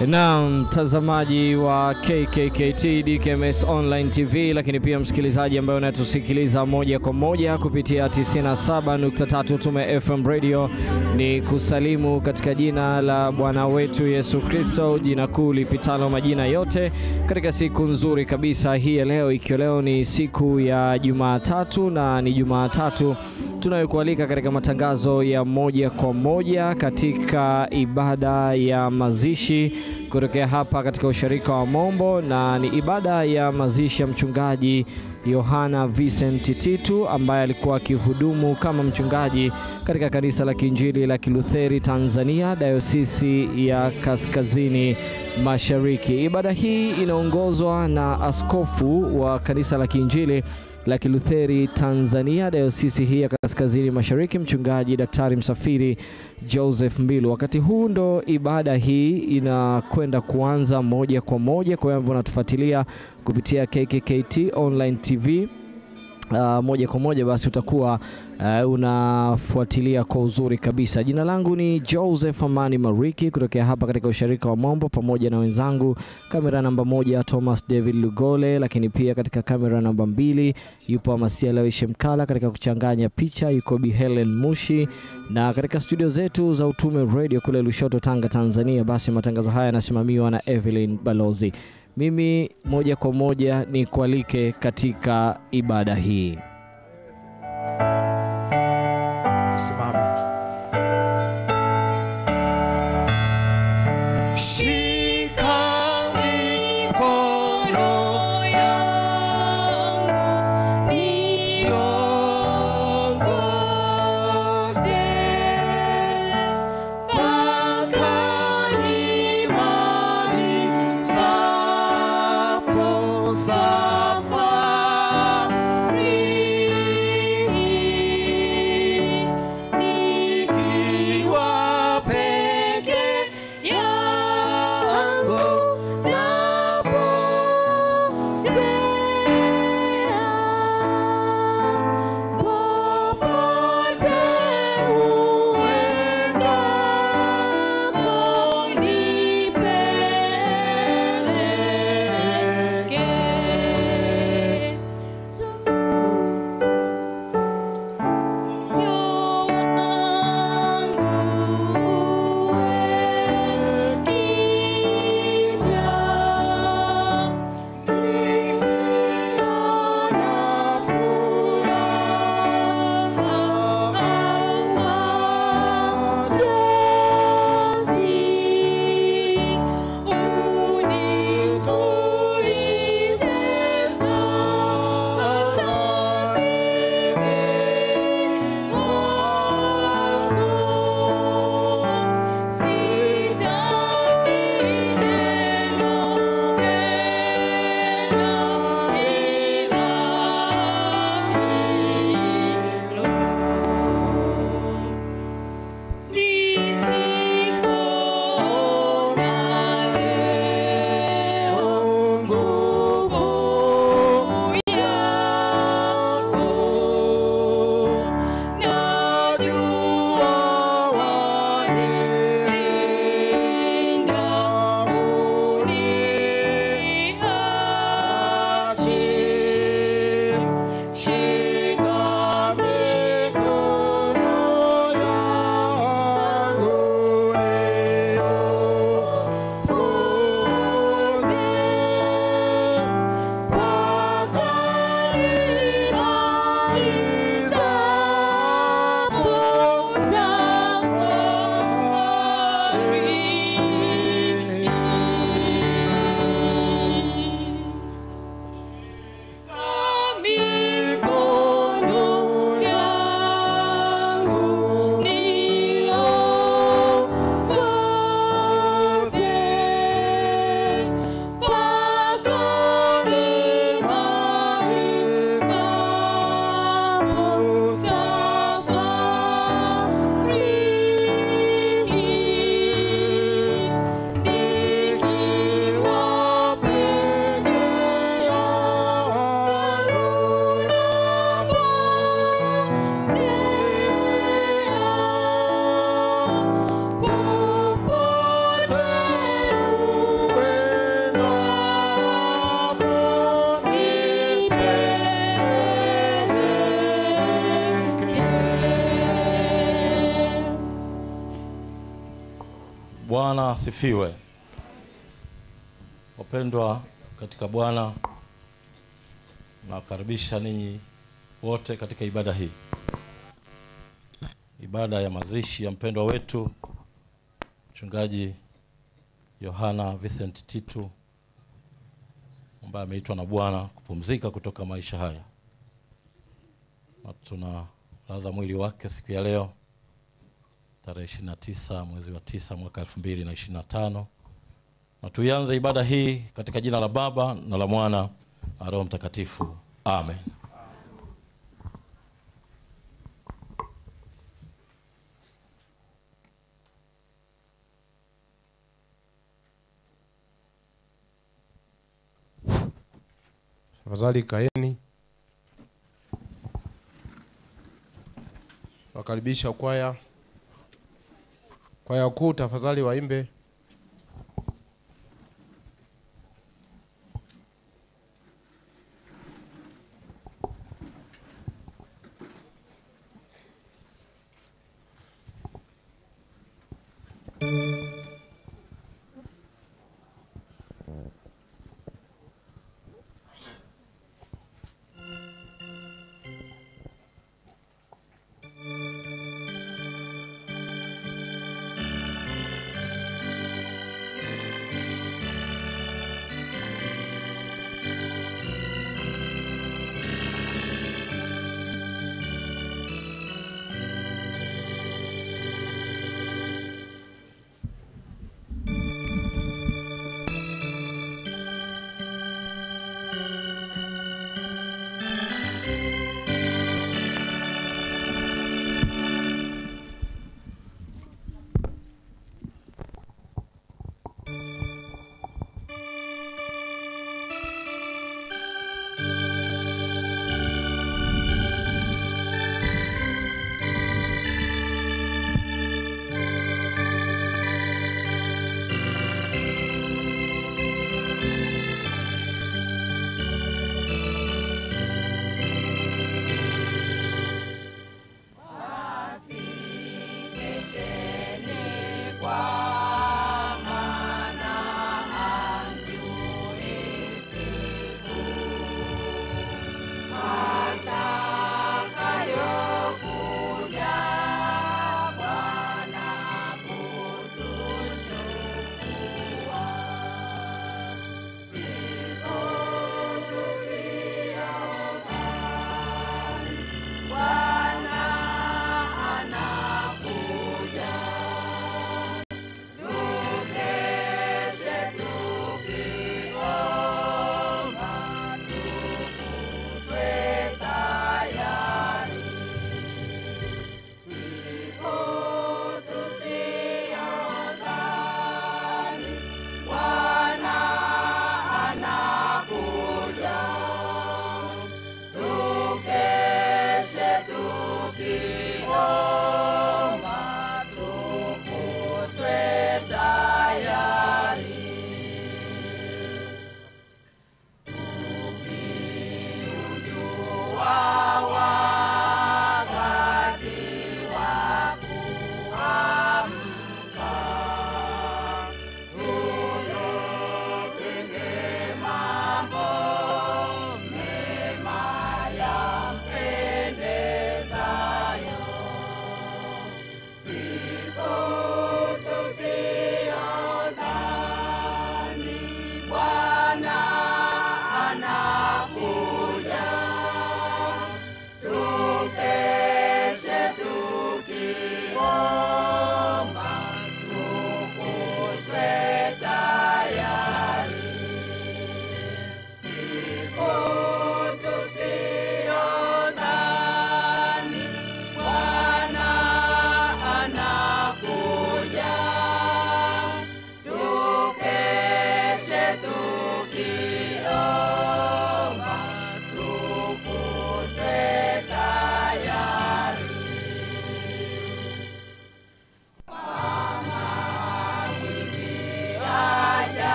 Na mtazamaji wa KKKT DKMS Online TV, lakini pia msikilizaji ambaye unatusikiliza moja kwa moja kupitia 97.3 Tume FM Radio, ni kusalimu katika jina la Bwana wetu Yesu Kristo, jina kuu lipitalo majina yote, katika siku nzuri kabisa hii leo, ikiwa leo ni siku ya Jumatatu, na ni Jumatatu tunayokualika katika matangazo ya moja kwa moja katika ibada ya mazishi kutokea hapa katika usharika wa Mombo, na ni ibada ya mazishi ya mchungaji Yohana Vincent Titu ambaye alikuwa akihudumu kama mchungaji katika kanisa la Kiinjili la Kilutheri Tanzania, Dayosisi ya Kaskazini Mashariki. Ibada hii inaongozwa na askofu wa kanisa la Kiinjili la Kilutheri Tanzania, Dayosisi hii ya Kaskazini Mashariki, mchungaji Daktari Msafiri Joseph Mbilu. Wakati huu ndo ibada hii inakwenda kuanza moja kwa moja. Kwa hivyo unatufuatilia kupitia KKKT Online TV moja kwa moja, basi utakuwa unafuatilia kwa uzuri kabisa. Jina langu ni Joseph Amani Mariki kutokea hapa katika usharika wa Mombo, pamoja na wenzangu kamera namba 1 Thomas David Lugole, lakini pia katika kamera namba 2 yupo Amasia Lewishe Mkala, katika kuchanganya picha yuko Bi Helen Mushi, na katika studio zetu za Utume Radio kule Lushoto, Tanga, Tanzania, basi matangazo haya yanasimamiwa na Evelyn Balozi. Mimi moja kwa moja ni kualike katika ibada hii. Tusimame. Safari Bwana asifiwe. Wapendwa katika Bwana, nakaribisha ninyi wote katika ibada hii. Ibada ya mazishi ya mpendwa wetu Mchungaji Yohana Vincent Titu, ambaye ameitwa na Bwana kupumzika kutoka maisha haya. Na tunalaza mwili wake siku ya leo tarehe 29 mwezi wa 9 mwaka 2025. Na tuianze ibada hii katika jina la Baba na la Mwana na Roho Mtakatifu. Amen. Tafadhali kaeni. Wakaribisha kwaya kuu, tafadhali waimbe.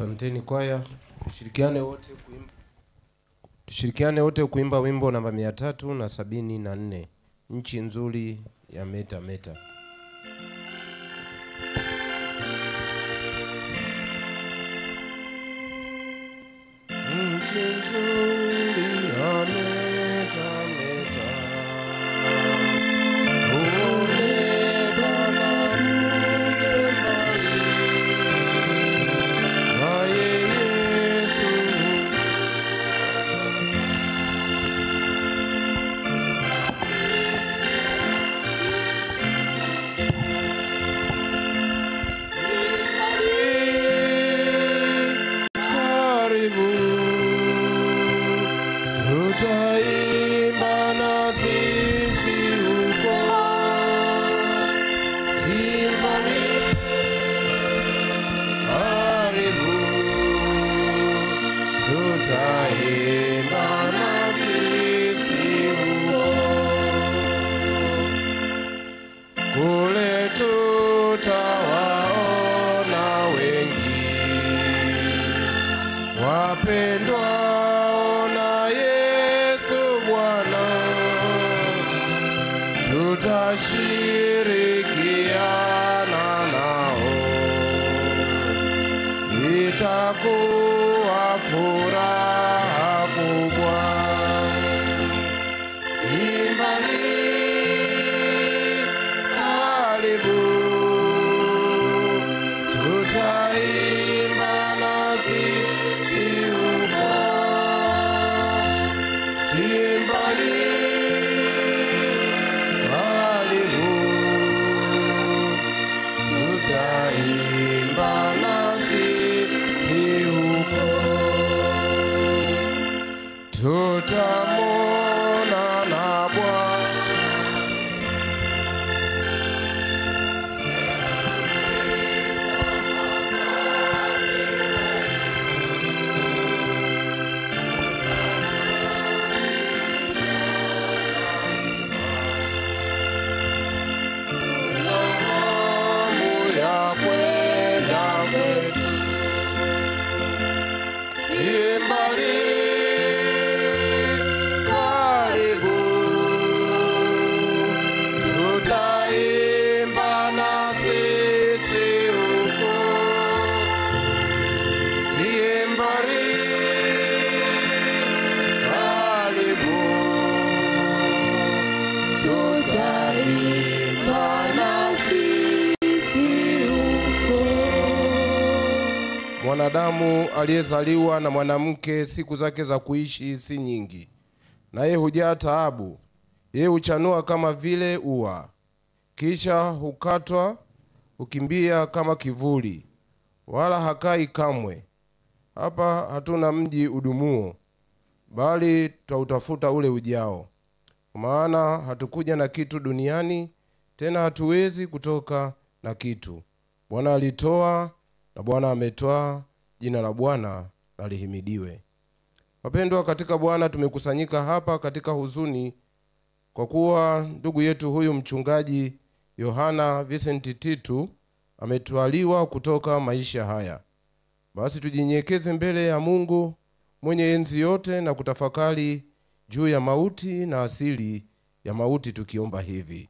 Asanteni kwaya. Tushirikiane wote kuimba wimbo namba 374, nchi nzuri ya meta meta. Nchi nzuri ya meta meta, Mwanadamu aliyezaliwa na mwanamke siku zake za kuishi si nyingi, na yeye hujaa taabu. Yeye huchanua kama vile ua, kisha hukatwa, hukimbia kama kivuli, wala hakai kamwe. Hapa hatuna mji udumuo, bali twautafuta ule ujao. Maana hatukuja na kitu duniani, tena hatuwezi kutoka na kitu. Bwana alitoa na Bwana ametoa, jina la Bwana na lihimidiwe. Wapendwa katika Bwana, tumekusanyika hapa katika huzuni kwa kuwa ndugu yetu huyu mchungaji Yohana Vincent Titu ametwaliwa kutoka maisha haya. Basi tujinyekeze mbele ya Mungu mwenye enzi yote na kutafakari juu ya mauti na asili ya mauti, tukiomba hivi: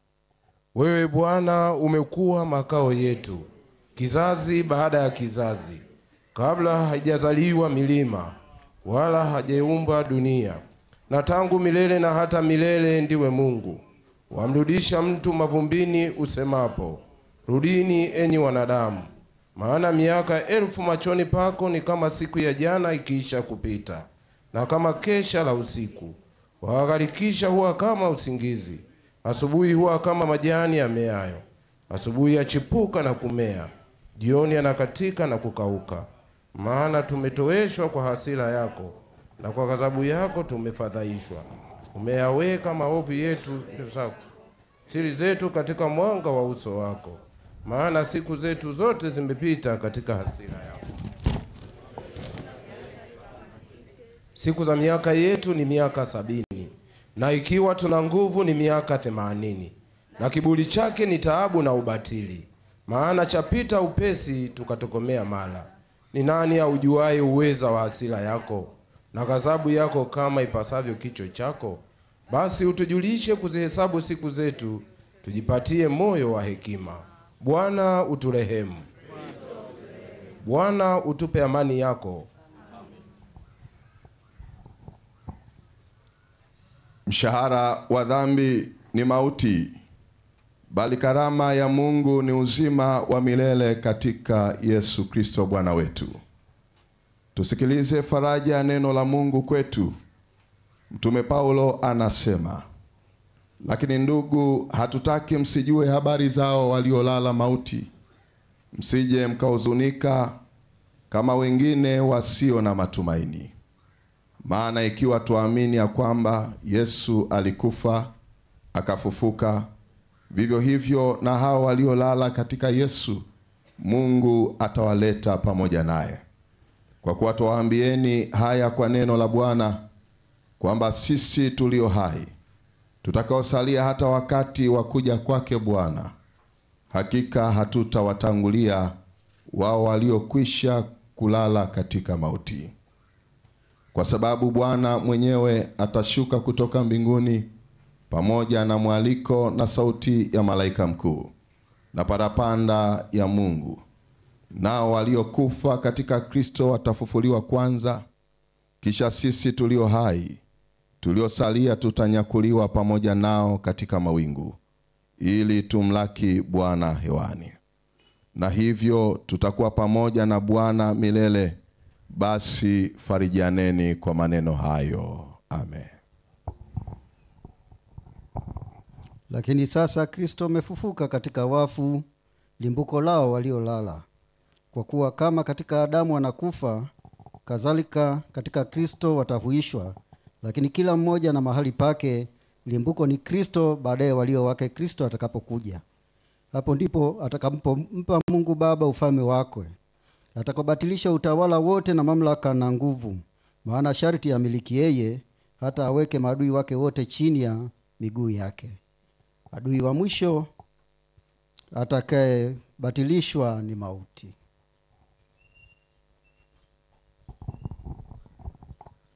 wewe Bwana umekuwa makao yetu kizazi baada ya kizazi, kabla haijazaliwa milima wala hajaumba dunia, na tangu milele na hata milele ndiwe Mungu. Wamrudisha mtu mavumbini usemapo, rudini enyi wanadamu, maana miaka 1000 machoni pako ni kama siku ya jana ikiisha kupita, na kama kesha la usiku. Wagharikisha huwa kama usingizi, asubuhi huwa kama majani yameayo. Asubuhi yachipuka na kumea, jioni yanakatika na kukauka. Maana tumetoweshwa kwa hasira yako, na kwa ghadhabu yako tumefadhaishwa. Umeyaweka maovu yetu zako, siri zetu katika mwanga wa uso wako. Maana siku zetu zote zimepita katika hasira yako. Siku za miaka yetu ni miaka 70, na ikiwa tuna nguvu ni miaka 80, na kiburi chake ni taabu na ubatili. Maana chapita upesi tukatokomea mara, Ni nani aujuaye uweza wa hasira yako na ghadhabu yako kama ipasavyo kicho chako? Basi utujulishe kuzihesabu siku zetu, tujipatie moyo wa hekima. Bwana uturehemu. Bwana utupe amani yako. Mshahara wa dhambi ni mauti, bali karama ya Mungu ni uzima wa milele katika Yesu Kristo Bwana wetu. Tusikilize faraja ya neno la Mungu kwetu. Mtume Paulo anasema, lakini ndugu, hatutaki msijue habari zao waliolala mauti, msije mkahuzunika kama wengine wasio na matumaini. Maana ikiwa tuamini ya kwamba Yesu alikufa akafufuka, vivyo hivyo na hao waliolala katika Yesu Mungu atawaleta pamoja naye. Kwa kuwa tuwaambieni haya kwa neno la Bwana, kwamba sisi tulio hai tutakaosalia hata wakati wa kuja kwake Bwana, hakika hatutawatangulia wao waliokwisha kulala katika mauti. Kwa sababu Bwana mwenyewe atashuka kutoka mbinguni pamoja na mwaliko na sauti ya malaika mkuu na parapanda ya Mungu. Nao waliokufa katika Kristo watafufuliwa kwanza, kisha sisi tulio hai tuliosalia tutanyakuliwa pamoja nao katika mawingu, ili tumlaki Bwana hewani. Na hivyo tutakuwa pamoja na Bwana milele. Basi farijianeni kwa maneno hayo. Amen. Lakini sasa Kristo amefufuka katika wafu, limbuko lao waliolala. Kwa kuwa kama katika Adamu wanakufa, kadhalika katika Kristo watahuishwa. Lakini kila mmoja na mahali pake, limbuko ni Kristo, baadaye walio wake Kristo atakapokuja. Hapo ndipo atakapompa Mungu Baba ufalme wake, atakobatilisha utawala wote na mamlaka na nguvu. Maana sharti amiliki yeye, hata aweke maadui wake wote chini ya miguu yake. Adui wa mwisho atakayebatilishwa ni mauti.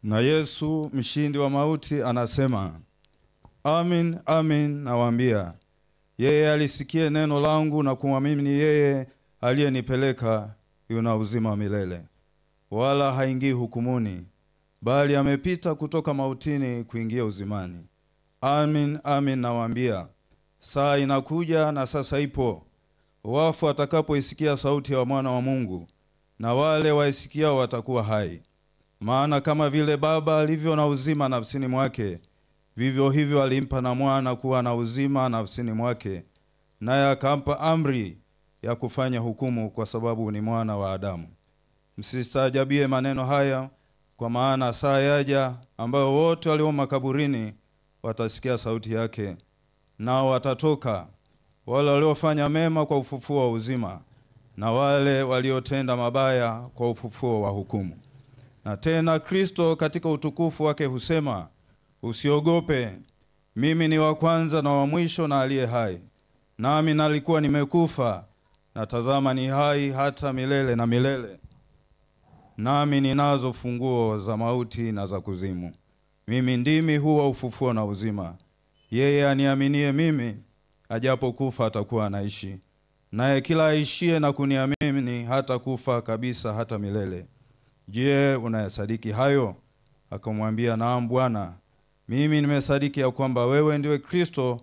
Na Yesu mshindi wa mauti anasema, amin, amin nawaambia, yeye alisikie neno langu na kumwamini yeye aliyenipeleka yuna uzima wa milele, wala haingii hukumuni, bali amepita kutoka mautini kuingia uzimani. Amin, amin nawaambia, saa inakuja na sasa ipo, wafu atakapoisikia sauti ya mwana wa Mungu, na wale waisikiao watakuwa hai. Maana kama vile Baba alivyo na uzima nafsini mwake, vivyo hivyo alimpa na mwana kuwa na uzima nafsini mwake, naye akampa amri ya kufanya hukumu, kwa sababu ni mwana wa Adamu. Msistaajabie maneno haya, kwa maana saa yaja ambayo wote walio makaburini watasikia sauti yake, nao watatoka, wale waliofanya mema kwa ufufuo wa uzima, na wale waliotenda mabaya kwa ufufuo wa hukumu. Na tena Kristo katika utukufu wake husema, usiogope, mimi ni wa kwanza na wa mwisho na aliye hai. Nami nalikuwa nimekufa, na tazama ni hai hata milele na milele. Nami ninazo funguo za mauti na za kuzimu. Mimi ndimi huwa ufufuo na uzima. Yeye aniaminie mimi, ajapokufa atakuwa anaishi. Naye kila aishie na kuniamini hata kufa kabisa hata milele. Je, unayasadiki hayo? Akamwambia, naam Bwana, mimi nimesadiki ya kwamba wewe ndiwe Kristo,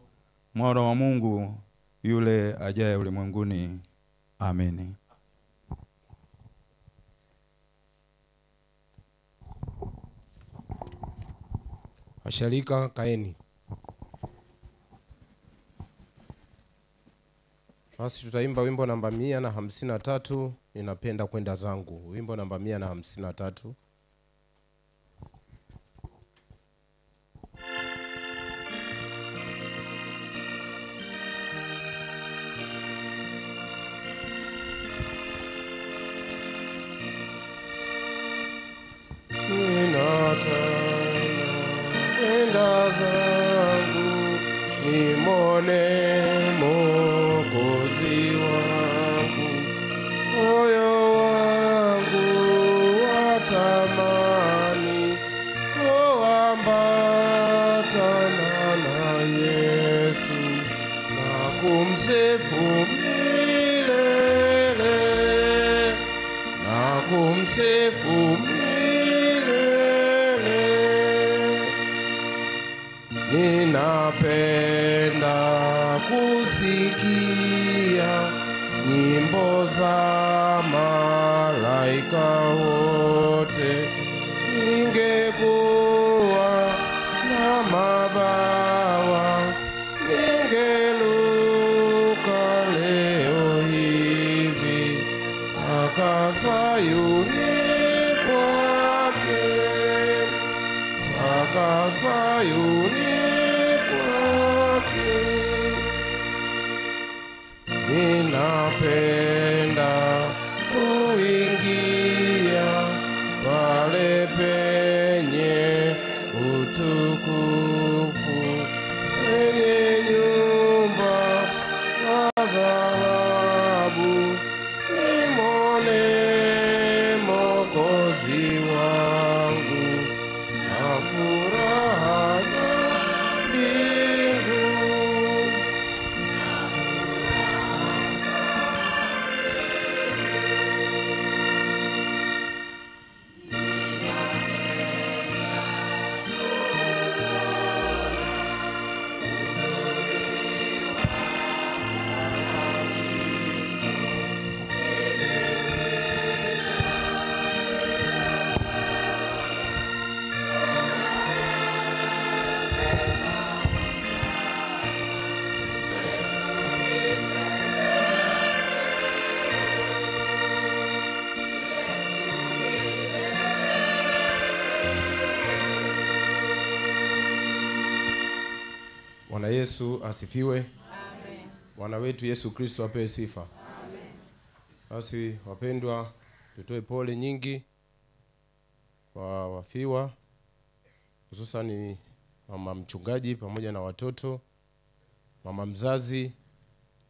mwana wa Mungu, yule ajaye ulimwenguni. Amen. Washarika kaeni. Basi tutaimba wimbo namba 153, ninapenda kwenda zangu. Wimbo namba 153. Kwenda zangu nimone Mwokozi wangu, moyo wangu kumsifu milele, na kumsifu milele. Ninapenda kusikia nyimbo za malaika wote. Ningekuwa na mabawa, ningeluka leo hivi mpaka Sayuni kwake, mpaka Sayuni kwake. Ninapenda kuingia pale penye utukufu, penye nyumba za dhahabu, nimwone Mwokozi wangu na furaha za mbingu. Bwana Yesu asifiwe. Amen. Bwana wetu Yesu Kristo apewe sifa. Amen. Basi wapendwa, tutoe pole nyingi kwa wafiwa, hususan mama mchungaji pamoja na watoto, mama mzazi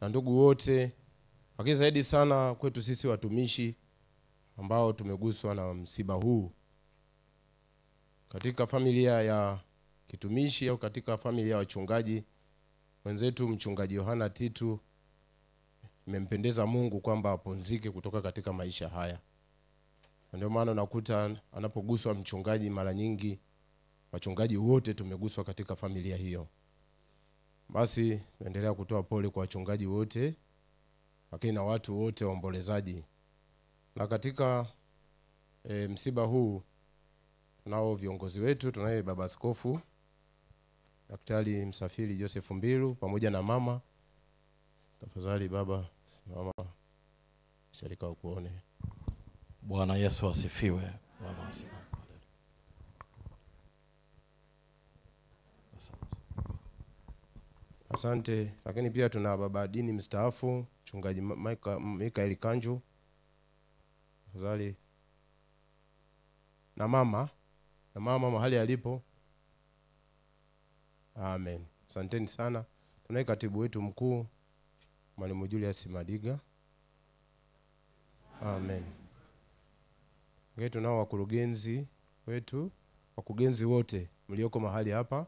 na ndugu wote, lakini zaidi sana kwetu sisi watumishi ambao tumeguswa na msiba huu. Katika familia ya kitumishi au katika familia ya wachungaji wenzetu, mchungaji Yohana Titu imempendeza Mungu kwamba apumzike kutoka katika maisha haya. Ndio maana nakuta anapoguswa mchungaji, mara nyingi wachungaji wote tumeguswa katika familia hiyo. Basi naendelea kutoa pole kwa wachungaji wote, lakini na watu wote waombolezaji. Na katika msiba huu tunao viongozi wetu, tunaye baba askofu Daktari Msafiri Joseph Mbilu pamoja na mama. Tafadhali baba, simama sharika ukuone. Bwana Yesu asifiwe. Baba asifiwe. Asante. Lakini pia tuna baba dini mstaafu mchungaji Mikael Kanju. Tafadhali. Na mama mahali alipo. Amen. Asanteni sana. Tunaye katibu wetu mkuu Mwalimu Julius Madiga. Amen. Ngetu nao wakurugenzi wetu, wakurugenzi wote mlioko mahali hapa.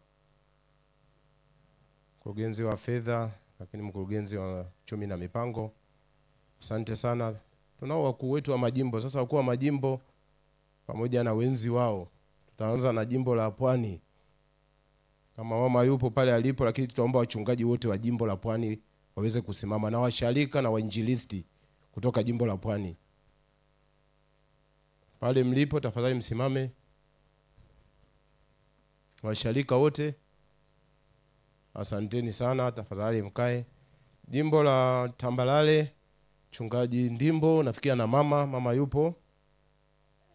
Mkurugenzi wa fedha, lakini mkurugenzi wa chumi na mipango. Asante sana. Tunao wakuu wetu wa majimbo. Sasa wakuu wa majimbo pamoja na wenzi wao. Tutaanza na jimbo la Pwani. Kama mama yupo pale alipo, lakini tutaomba wachungaji wote wa jimbo la Pwani waweze kusimama, na washarika na wainjilisti kutoka jimbo la Pwani. Pale mlipo tafadhali msimame. Washarika wote, asanteni sana, tafadhali mkae. Jimbo la Tambalale, mchungaji Ndimbo nafikia na mama yupo.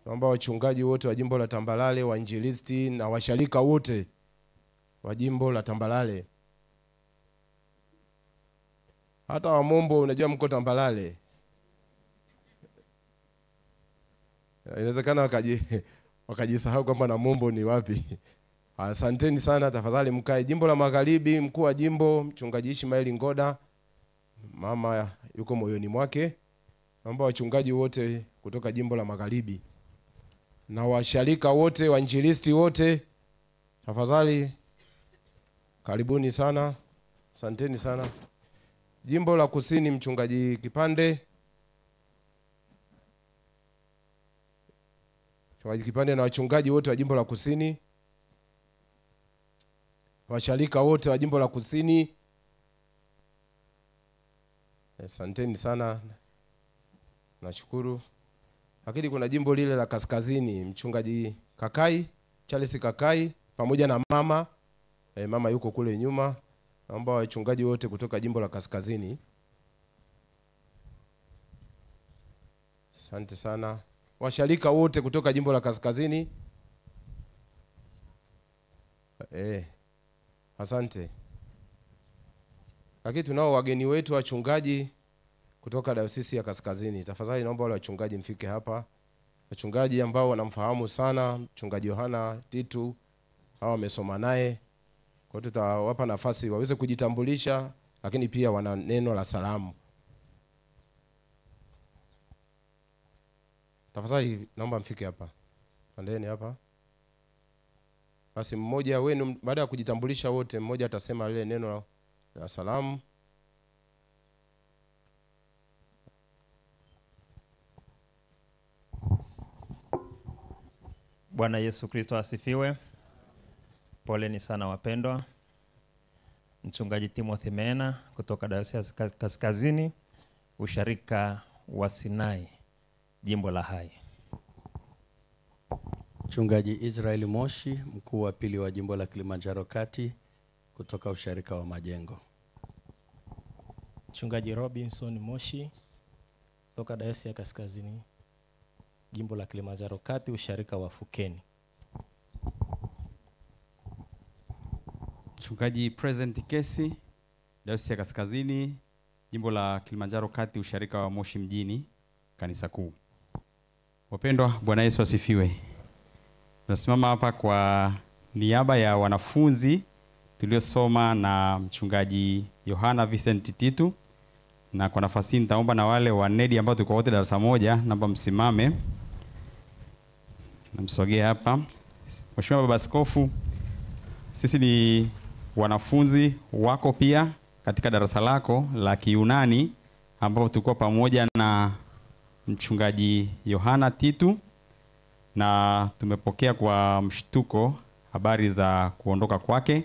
Naomba wachungaji wote wa jimbo la Tambalale, wainjilisti na washarika wote wa jimbo la Tambalale. Hata wa Mombo, unajua mko Tambalale. Inawezekana wakajisahau kwamba na Mombo ni wapi. Asanteni sana, tafadhali mkae. Jimbo la Magharibi, mkuu wa jimbo mchungaji Ishmael Ngoda, mama yuko moyoni mwake. Naomba wachungaji wote kutoka jimbo la Magharibi na washarika wote, wainjilisti wote, tafadhali karibuni sana. Asanteni sana. Jimbo la Kusini, mchungaji Kipande. Mchungaji Kipande na wachungaji wote wa Jimbo la Kusini. Washarika wote wa Jimbo la Kusini. Asanteni sana. Nashukuru. Lakini kuna jimbo lile la Kaskazini, mchungaji Kakai, Charles Kakai pamoja na mama. Mama yuko kule nyuma. Naomba wachungaji wote kutoka Jimbo la Kaskazini. Asante sana. Washarika wote kutoka Jimbo la Kaskazini. Asante. Lakini tunao wageni wetu wachungaji kutoka Dayosisi ya Kaskazini. Tafadhali naomba wale wachungaji mfike hapa. Wachungaji ambao wanamfahamu sana mchungaji Yohana Titu, hao wamesoma naye. Kwa hiyo tutawapa nafasi waweze kujitambulisha, lakini pia wana neno la salamu. Tafadhali naomba mfike hapa. Pandeni hapa. Basi mmoja wenu baada ya kujitambulisha wote, mmoja atasema lile neno la salamu. Bwana Yesu Kristo asifiwe. Poleni sana wapendwa. Mchungaji Timothy Mena kutoka Dayosisi ya Kaskazini, usharika wa Sinai, Jimbo la Hai. Mchungaji Israeli Moshi, mkuu wa pili wa Jimbo la Kilimanjaro Kati, kutoka usharika wa Majengo. Mchungaji Robinson Moshi kutoka Dayosisi ya Kaskazini, Jimbo la Kilimanjaro Kati, usharika wa Fukeni. Mchungaji Present Kesi, Dayosisi ya Kaskazini, Jimbo la Kilimanjaro Kati, usharika wa Moshi mjini, kanisa kuu. Wapendwa, Bwana Yesu asifiwe. Tunasimama hapa kwa niaba ya wanafunzi tuliosoma na mchungaji Yohana Vincent Titu, na kwa nafasi nitaomba na wale wa NED ambao tuko wote darasa moja, naomba msimame. Namsogea hapa. Mheshimiwa Baba Askofu, sisi ni wanafunzi wako pia katika darasa lako la Kiyunani, ambapo tulikuwa pamoja na mchungaji Yohana Titu, na tumepokea kwa mshtuko habari za kuondoka kwake.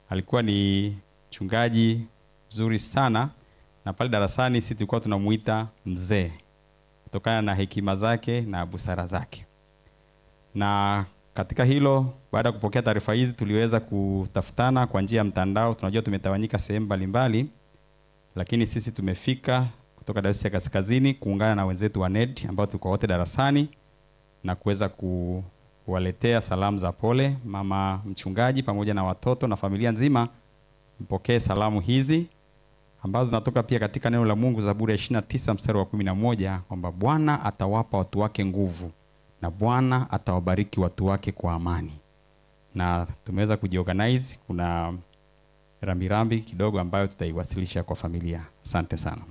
Alikuwa ni mchungaji mzuri sana, na pale darasani sisi tulikuwa tunamuita mzee kutokana na hekima zake na busara zake. Na katika hilo, baada ya kupokea taarifa hizi, tuliweza kutafutana kwa njia ya mtandao. Tunajua tumetawanyika sehemu mbalimbali, lakini sisi tumefika kutoka Dayosisi ya Kaskazini kuungana na wenzetu wa NED ambao tuko wote darasani na kuweza kuwaletea salamu za pole mama mchungaji pamoja na watoto na familia nzima. Mpokee salamu hizi ambazo zinatoka pia katika neno la Mungu, Zaburi ya 29 mstari wa 11, kwamba Bwana atawapa watu wake nguvu na Bwana atawabariki watu wake kwa amani. Na tumeweza kujiorganize, kuna rambirambi kidogo ambayo tutaiwasilisha kwa familia. Asante sana.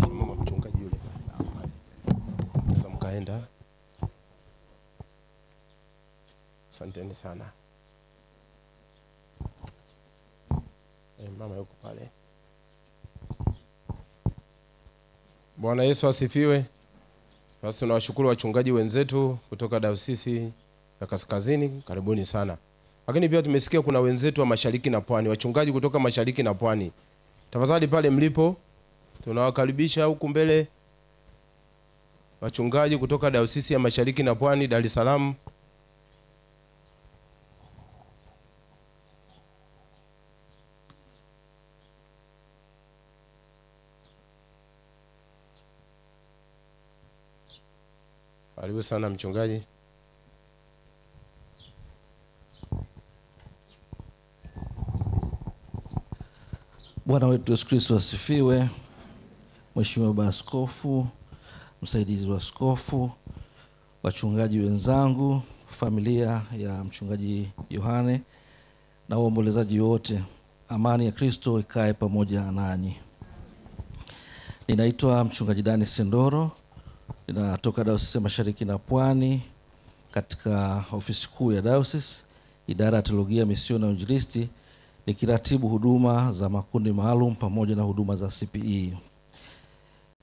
Mama mchungaji yule. Sasa mkaenda. Asanteni sana. Mama yuko pale. Bwana Yesu asifiwe. Basi tunawashukuru wachungaji wenzetu kutoka Dayosisi ya Kaskazini, karibuni sana. Lakini pia tumesikia kuna wenzetu wa Mashariki na Pwani, wachungaji kutoka Mashariki na Pwani. Tafadhali pale mlipo tunawakaribisha huku mbele wachungaji kutoka Dayosisi ya Mashariki na Pwani, Dar es Salaam. Karibu sana mchungaji. Bwana wetu Yesu Kristo asifiwe. Mheshimiwa Baba Askofu, msaidizi wa askofu, wachungaji wenzangu, familia ya mchungaji Yohane na waombolezaji wote, amani ya Kristo ikae pamoja nanyi. Ninaitwa mchungaji Dani Sendoro, ninatoka Dayosisi ya Mashariki na Pwani katika ofisi kuu ya Dayosisi, idara ya teolojia, misioni na uinjilisti. nikiratibu huduma za makundi maalum pamoja na huduma za CPE.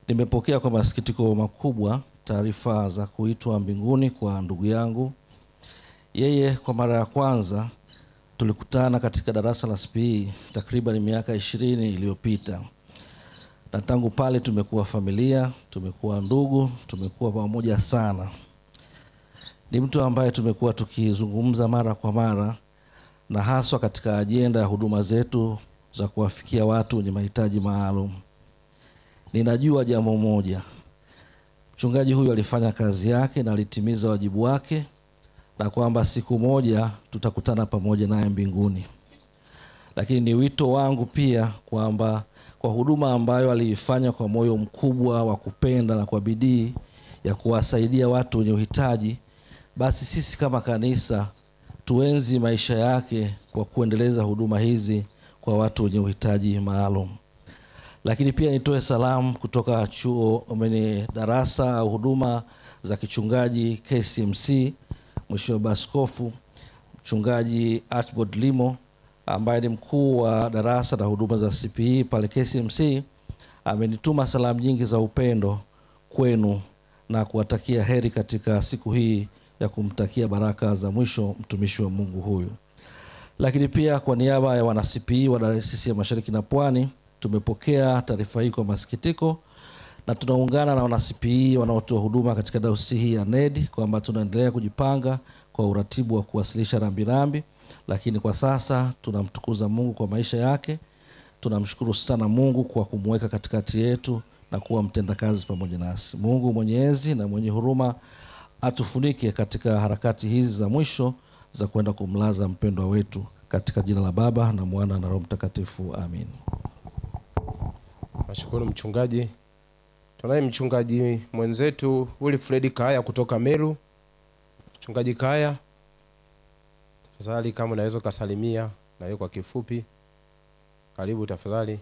Nimepokea kwa masikitiko makubwa taarifa za kuitwa mbinguni kwa ndugu yangu. Yeye kwa mara ya kwanza tulikutana katika darasa la CPE takriban miaka 20 iliyopita. Na tangu pale tumekuwa familia, tumekuwa ndugu, tumekuwa pamoja sana. Ni mtu ambaye tumekuwa tukizungumza mara kwa mara, na haswa katika ajenda ya huduma zetu za kuwafikia watu wenye mahitaji maalum. Ninajua jambo moja. Mchungaji huyu alifanya kazi yake na alitimiza wajibu wake, na kwamba siku moja tutakutana pamoja naye mbinguni. Lakini ni wito wangu pia kwamba kwa huduma ambayo aliifanya kwa moyo mkubwa wa kupenda na kwa bidii ya kuwasaidia watu wenye uhitaji, basi sisi kama kanisa tuenzi maisha yake kwa kuendeleza huduma hizi kwa watu wenye uhitaji maalum. Lakini pia nitoe salamu kutoka darasa au huduma za kichungaji KCMC, Mheshimiwa Baba Askofu Mchungaji Archibald Limo ambaye ni mkuu wa darasa na huduma za CPE pale KCMC. Amenituma salamu nyingi za upendo kwenu na kuwatakia heri katika siku hii ya kumtakia baraka za mwisho mtumishi wa Mungu huyu. Lakini pia kwa niaba ya wana CPE wa Dayosisi ya Mashariki na Pwani, tumepokea taarifa hii kwa masikitiko, na tunaungana na wana CPE wanaotoa huduma katika dayosisi hii ya NED kwamba tunaendelea kujipanga kwa uratibu wa kuwasilisha rambirambi. Lakini kwa sasa tunamtukuza Mungu kwa maisha yake. Tunamshukuru sana Mungu kwa kumweka katikati yetu na kuwa mtendakazi pamoja nasi. Mungu Mwenyezi na mwenye huruma atufunike katika harakati hizi za mwisho za kwenda kumlaza mpendwa wetu, katika jina la Baba na Mwana na Roho Mtakatifu. Amin. Nashukuru mchungaji. Tunaye mchungaji mwenzetu Wilfred Kaya kutoka Meru. Mchungaji Kaya, tafadhali kama unaweza kusalimia na yeye kwa kifupi. Karibu tafadhali.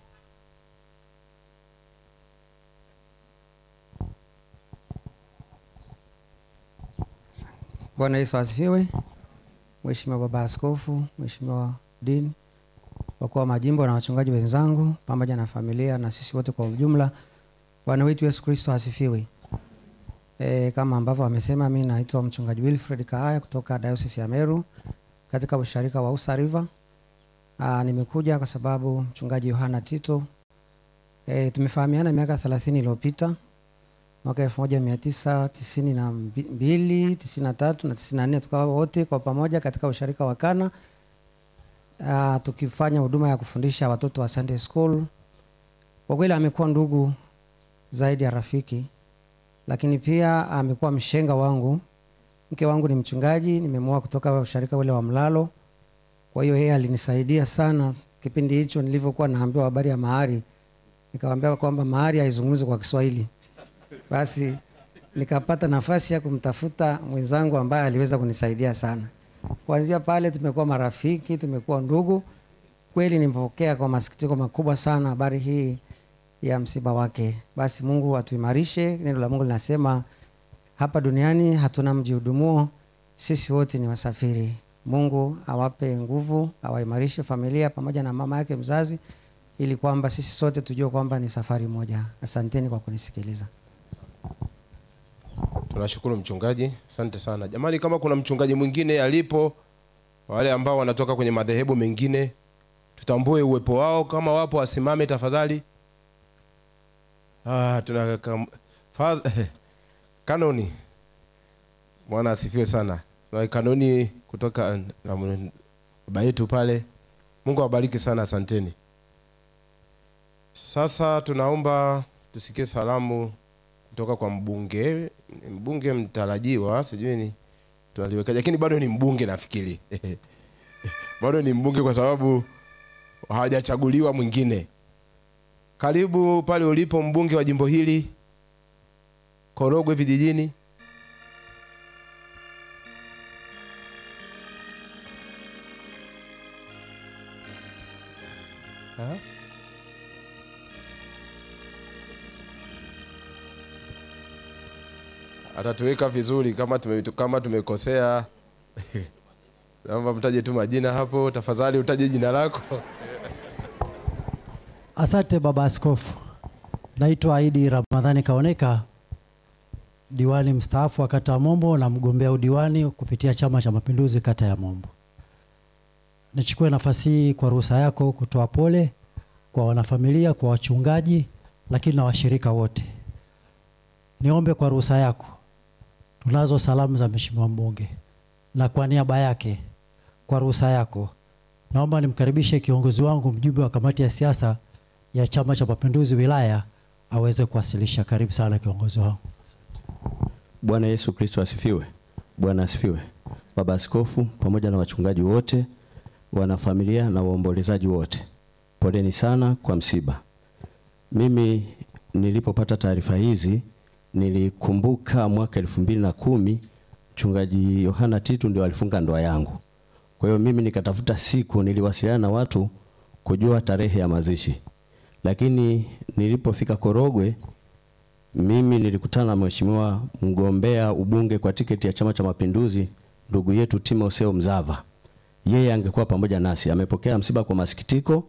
Bwana Yesu asifiwe. Mheshimiwa Baba Askofu, Mheshimiwa Dean, wakuu wa majimbo na wachungaji wenzangu pamoja na familia na sisi wote kwa ujumla. Bwana wetu Yesu Kristo asifiwe. Kama ambavyo amesema, mimi naitwa mchungaji Wilfred Kaya kutoka Diocese ya Meru katika usharika wa Usa River. Nimekuja kwa sababu mchungaji Yohana Tito tumefahamiana miaka 30 iliyopita. Mwaka 1992, 93 na 94 tukawa wote kwa pamoja katika usharika wa Kana, tukifanya huduma ya kufundisha watoto wa Sunday School. Kwa kweli amekuwa ndugu zaidi ya rafiki, lakini pia amekuwa mshenga wangu. Mke wangu ni mchungaji, nimemoa kutoka usharika ule wa Mlalo. Kwa hiyo yeye alinisaidia sana kipindi hicho nilivyokuwa naambiwa habari ya mahari. Nikamwambia kwamba mahari haizungumzi kwa Kiswahili. Basi nikapata nafasi ya kumtafuta mwenzangu ambaye aliweza kunisaidia sana. Kuanzia pale tumekuwa marafiki, tumekuwa ndugu. Kweli nimepokea kwa masikitiko makubwa sana habari hii ya msiba wake. Basi Mungu atuimarishe. Neno la Mungu linasema hapa duniani hatuna mji udumuo, sisi wote ni wasafiri. Mungu awape nguvu, awaimarishe familia pamoja na mama yake mzazi, ili kwamba sisi sote tujue kwamba ni safari moja. Asanteni kwa kunisikiliza. Tunashukuru mchungaji. Asante sana. Jamani, kama kuna mchungaji mwingine alipo, wale ambao wanatoka kwenye madhehebu mengine, tutambue uwepo wao. Kama wapo wasimame tafadhali. Tuna kanoni. Bwana asifiwe sana. Tuna kanoni kutoka baba yetu pale. Mungu awabariki sana, asanteni. Sasa tunaomba tusikie salamu kutoka kwa mbunge mtarajiwa, sijui ni tunaliweka, lakini bado ni mbunge nafikiri. Bado ni mbunge kwa sababu hawajachaguliwa mwingine. Karibu pale ulipo mbunge wa jimbo hili Korogwe vijijini. Atatuweka vizuri kama tumekosea. Naomba mtaje tu majina hapo, tafadhali utaje jina lako. Asante baba askofu. Naitwa Aidi Ramadhani Kaoneka, diwani mstaafu wa kata ya Mombo na mgombea udiwani kupitia Chama cha Mapinduzi kata ya Mombo. Nichukue nafasi hii kwa ruhusa yako kutoa pole kwa wanafamilia, kwa wachungaji, lakini na washirika wote. Niombe kwa ruhusa yako, tunazo salamu za mheshimiwa mbunge, na kwa niaba yake, kwa ruhusa yako, naomba nimkaribishe kiongozi wangu, mjumbe wa kamati ya siasa ya Chama cha Mapinduzi wilaya, aweze kuwasilisha. Karibu sana kiongozi wangu. Bwana Yesu Kristo asifiwe. Bwana asifiwe. Baba askofu pamoja na wachungaji wote, wanafamilia na waombolezaji wote, poleni sana kwa msiba. Mimi nilipopata taarifa hizi nilikumbuka mwaka 2010 mchungaji Yohana Titu ndio alifunga ndoa yangu. Kwa hiyo mimi nikatafuta siku, niliwasiliana na watu kujua tarehe ya mazishi. Lakini nilipofika Korogwe, mimi nilikutana na mheshimiwa mgombea ubunge kwa tiketi ya Chama cha Mapinduzi, ndugu yetu Timotheo Mzava. Yeye angekuwa pamoja nasi. Amepokea msiba kwa masikitiko,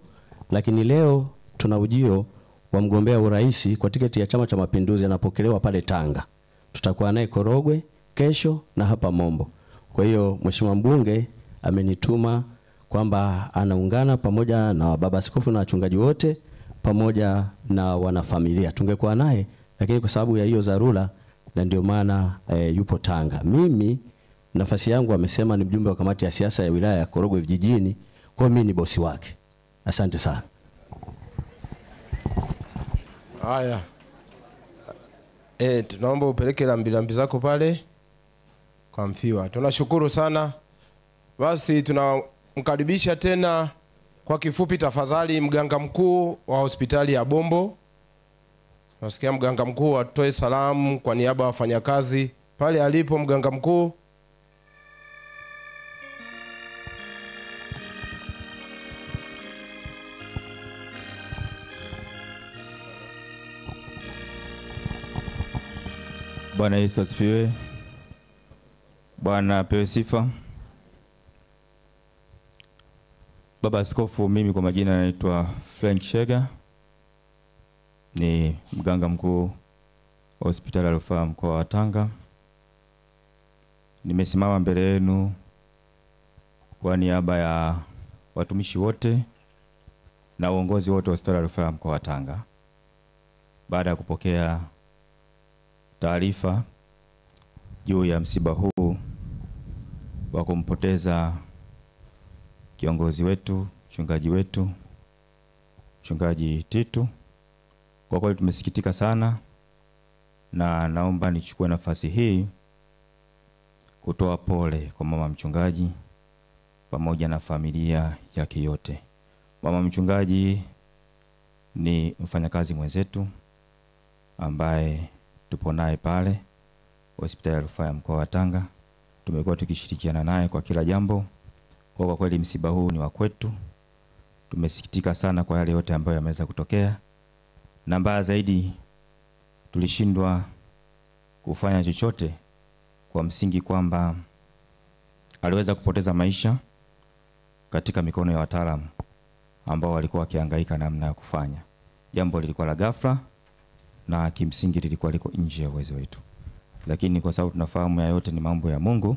lakini leo tuna ujio wa mgombea urais kwa tiketi ya Chama cha Mapinduzi, anapokelewa pale Tanga. Tutakuwa naye Korogwe kesho na hapa Mombo. Kwa hiyo mheshimiwa mbunge amenituma kwamba anaungana pamoja na baba askofu na wachungaji wote pamoja na wanafamilia. Tungekuwa naye, lakini kwa sababu ya hiyo dharura na ndio maana yupo Tanga. Mimi nafasi yangu amesema ni mjumbe wa kamati ya siasa ya wilaya ya Korogwe vijijini, kwa mimi ni bosi wake. Asante sana. Haya. Tunaomba upeleke lambi zako pale kwa mfiwa. Tunashukuru sana. Basi tunamkaribisha tena kwa kifupi tafadhali mganga mkuu wa hospitali ya Bombo. Nasikia mganga mkuu atoe salamu kwa niaba ya wafanyakazi pale alipo mganga mkuu. Bwana Yesu asifiwe. Bwana apewe sifa. Baba askofu, mimi kwa majina naitwa Frank Shega, ni mganga mkuu wa hospitali ya rufaa mkoa wa Tanga. Nimesimama mbele yenu kwa niaba ya watumishi wote na uongozi wote wa hospitali ya rufaa mkoa wa Tanga, baada ya kupokea taarifa juu ya msiba huu wa kumpoteza kiongozi wetu, mchungaji wetu, mchungaji Titu. Kwa kweli tumesikitika sana, na naomba nichukue nafasi hii kutoa pole kwa mama mchungaji pamoja na familia yake yote. Mama mchungaji ni mfanyakazi mwenzetu ambaye tupo naye pale hospitali ya rufaa ya mkoa wa Tanga. Tumekuwa tukishirikiana naye kwa kila jambo. Kwa kweli msiba huu ni wa kwetu. Tumesikitika sana kwa yale yote ambayo yameweza kutokea. Na mbaya zaidi, tulishindwa kufanya chochote kwa msingi kwamba aliweza kupoteza maisha katika mikono ya wataalamu ambao walikuwa wakihangaika namna ya kufanya. Jambo lilikuwa la ghafla na kimsingi lilikuwa liko nje ya uwezo wetu. Lakini kwa sababu tunafahamu ya yote ni mambo ya Mungu,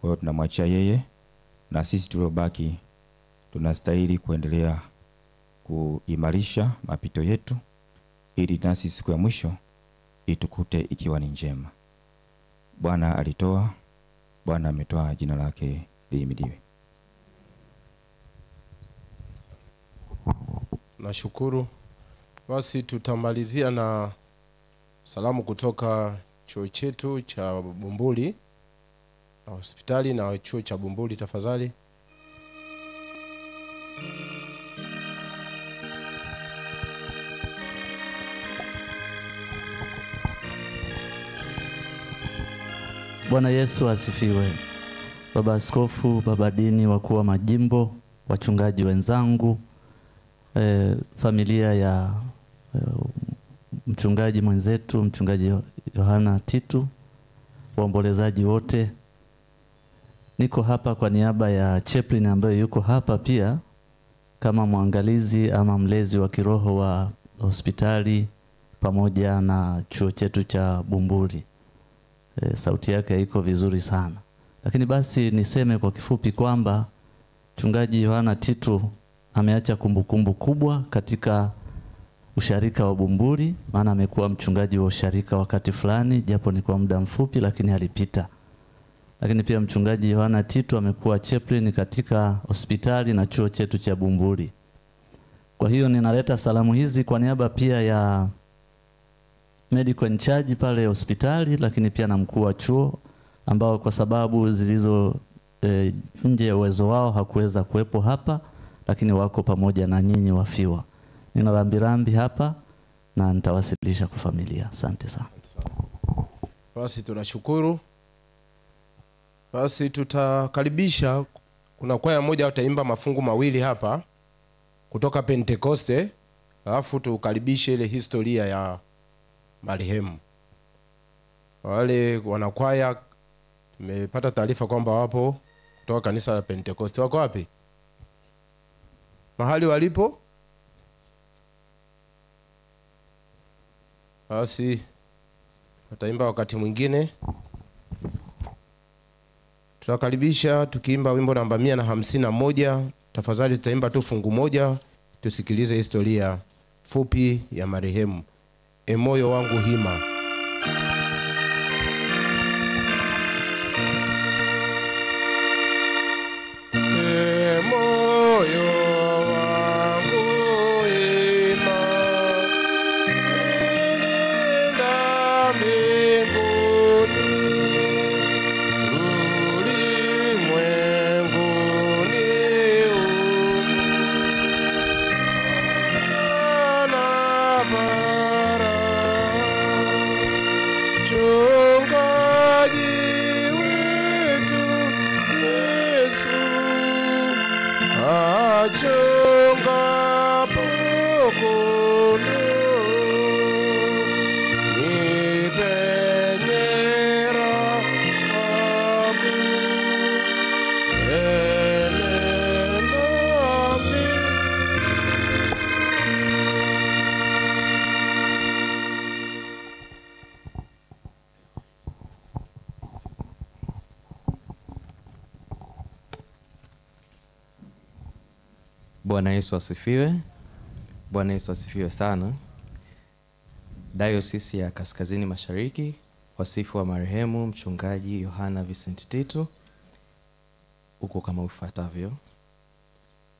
kwa hiyo tunamwachia yeye, na sisi tuliobaki tunastahili kuendelea kuimarisha mapito yetu ili nasi siku ya mwisho itukute ikiwa ni njema. Bwana alitoa, Bwana ametoa, jina lake lihimidiwe. Nashukuru. Basi tutamalizia na salamu kutoka chuo chetu cha Bumbuli na hospitali na chuo cha Bumbuli tafadhali. Bwana Yesu asifiwe. Baba askofu, baba dini, wakuu wa majimbo, wachungaji wenzangu, familia ya mchungaji mwenzetu, mchungaji Yohana Titu, waombolezaji wote, Niko hapa kwa niaba ya chaplain ambaye yuko hapa pia kama mwangalizi ama mlezi wa kiroho wa hospitali pamoja na chuo chetu cha Bumbuli. Sauti yake iko vizuri sana. Lakini basi niseme kwa kifupi kwamba Mchungaji Yohana Titu ameacha kumbukumbu kubwa katika usharika wa Bumbuli, maana amekuwa mchungaji wa usharika wakati fulani, japo ni kwa muda mfupi lakini alipita. Lakini pia Mchungaji Yohana Titu amekuwa chaplain katika hospitali na chuo chetu cha Bumbuli. Kwa hiyo ninaleta salamu hizi kwa niaba pia ya medical in charge pale hospitali, lakini pia na mkuu wa chuo ambao kwa sababu zilizo nje ya uwezo wao hakuweza kuwepo hapa, lakini wako pamoja na nyinyi wafiwa. Nina rambirambi hapa na nitawasilisha kwa familia. Asante sana. Basi tunashukuru. Basi tutakaribisha, kuna kwaya moja wataimba mafungu mawili hapa kutoka Pentekoste, alafu tukaribishe ile historia ya marehemu. Wale wanakwaya tumepata taarifa kwamba wapo kutoka kanisa la Pentekoste. Wako wapi? Mahali walipo? Basi wataimba wakati mwingine. Tutakaribisha tukiimba wimbo namba 151. Tafadhali tutaimba tu fungu moja, tusikilize historia fupi ya marehemu. E moyo wangu hima. E moyo wangu hima, nenda mbinguni, ulimwenguni na bara. Mchungaji wetu Yesu achungapo kondoo, ni penye rahabu, enenda Bwana Yesu asifiwe. Bwana Yesu asifiwe sana. Diocese ya Kaskazini Mashariki, wasifu wa marehemu Mchungaji Yohana Vincent Titu uko kama ufuatavyo.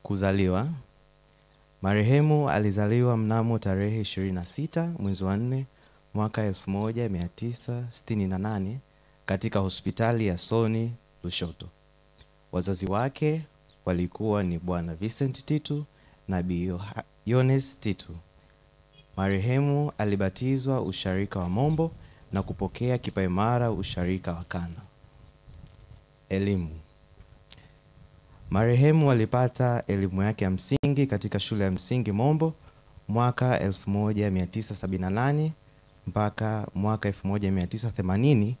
Kuzaliwa. Marehemu alizaliwa mnamo tarehe 26 mwezi wa 4 mwaka 1968 katika hospitali ya Soni Lushoto. Wazazi wake walikuwa ni Bwana Vincent Titu na Bi Yones Titu. Marehemu alibatizwa usharika wa Mombo na kupokea kipaimara usharika wa Kana. Elimu. Marehemu alipata elimu yake ya msingi katika shule ya msingi Mombo mwaka 1978 mpaka mwaka 1980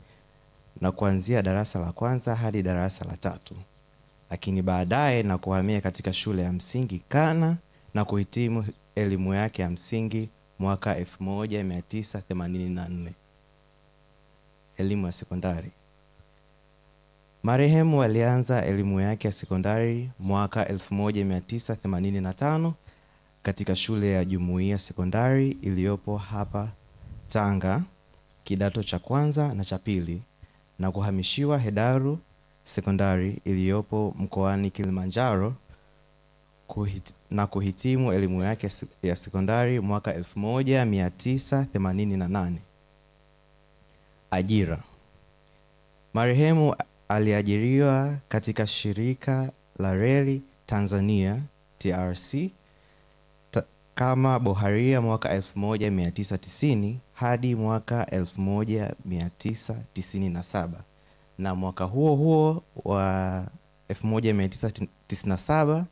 na kuanzia darasa la kwanza hadi darasa la 3. Lakini baadaye na kuhamia katika shule ya msingi Kana na kuhitimu elimu yake ya msingi mwaka 1984. Elimu ya sekondari. Marehemu alianza elimu yake ya sekondari mwaka 1985 katika shule ya Jumuiya Sekondari iliyopo hapa Tanga, kidato cha kwanza na cha pili, na kuhamishiwa Hedaru Sekondari iliyopo mkoani Kilimanjaro na kuhitimu elimu yake ya sekondari mwaka 1988. Ajira. Marehemu aliajiriwa katika shirika la reli Tanzania TRC kama boharia mwaka 1990 hadi mwaka 1997, na mwaka huo huo wa 1997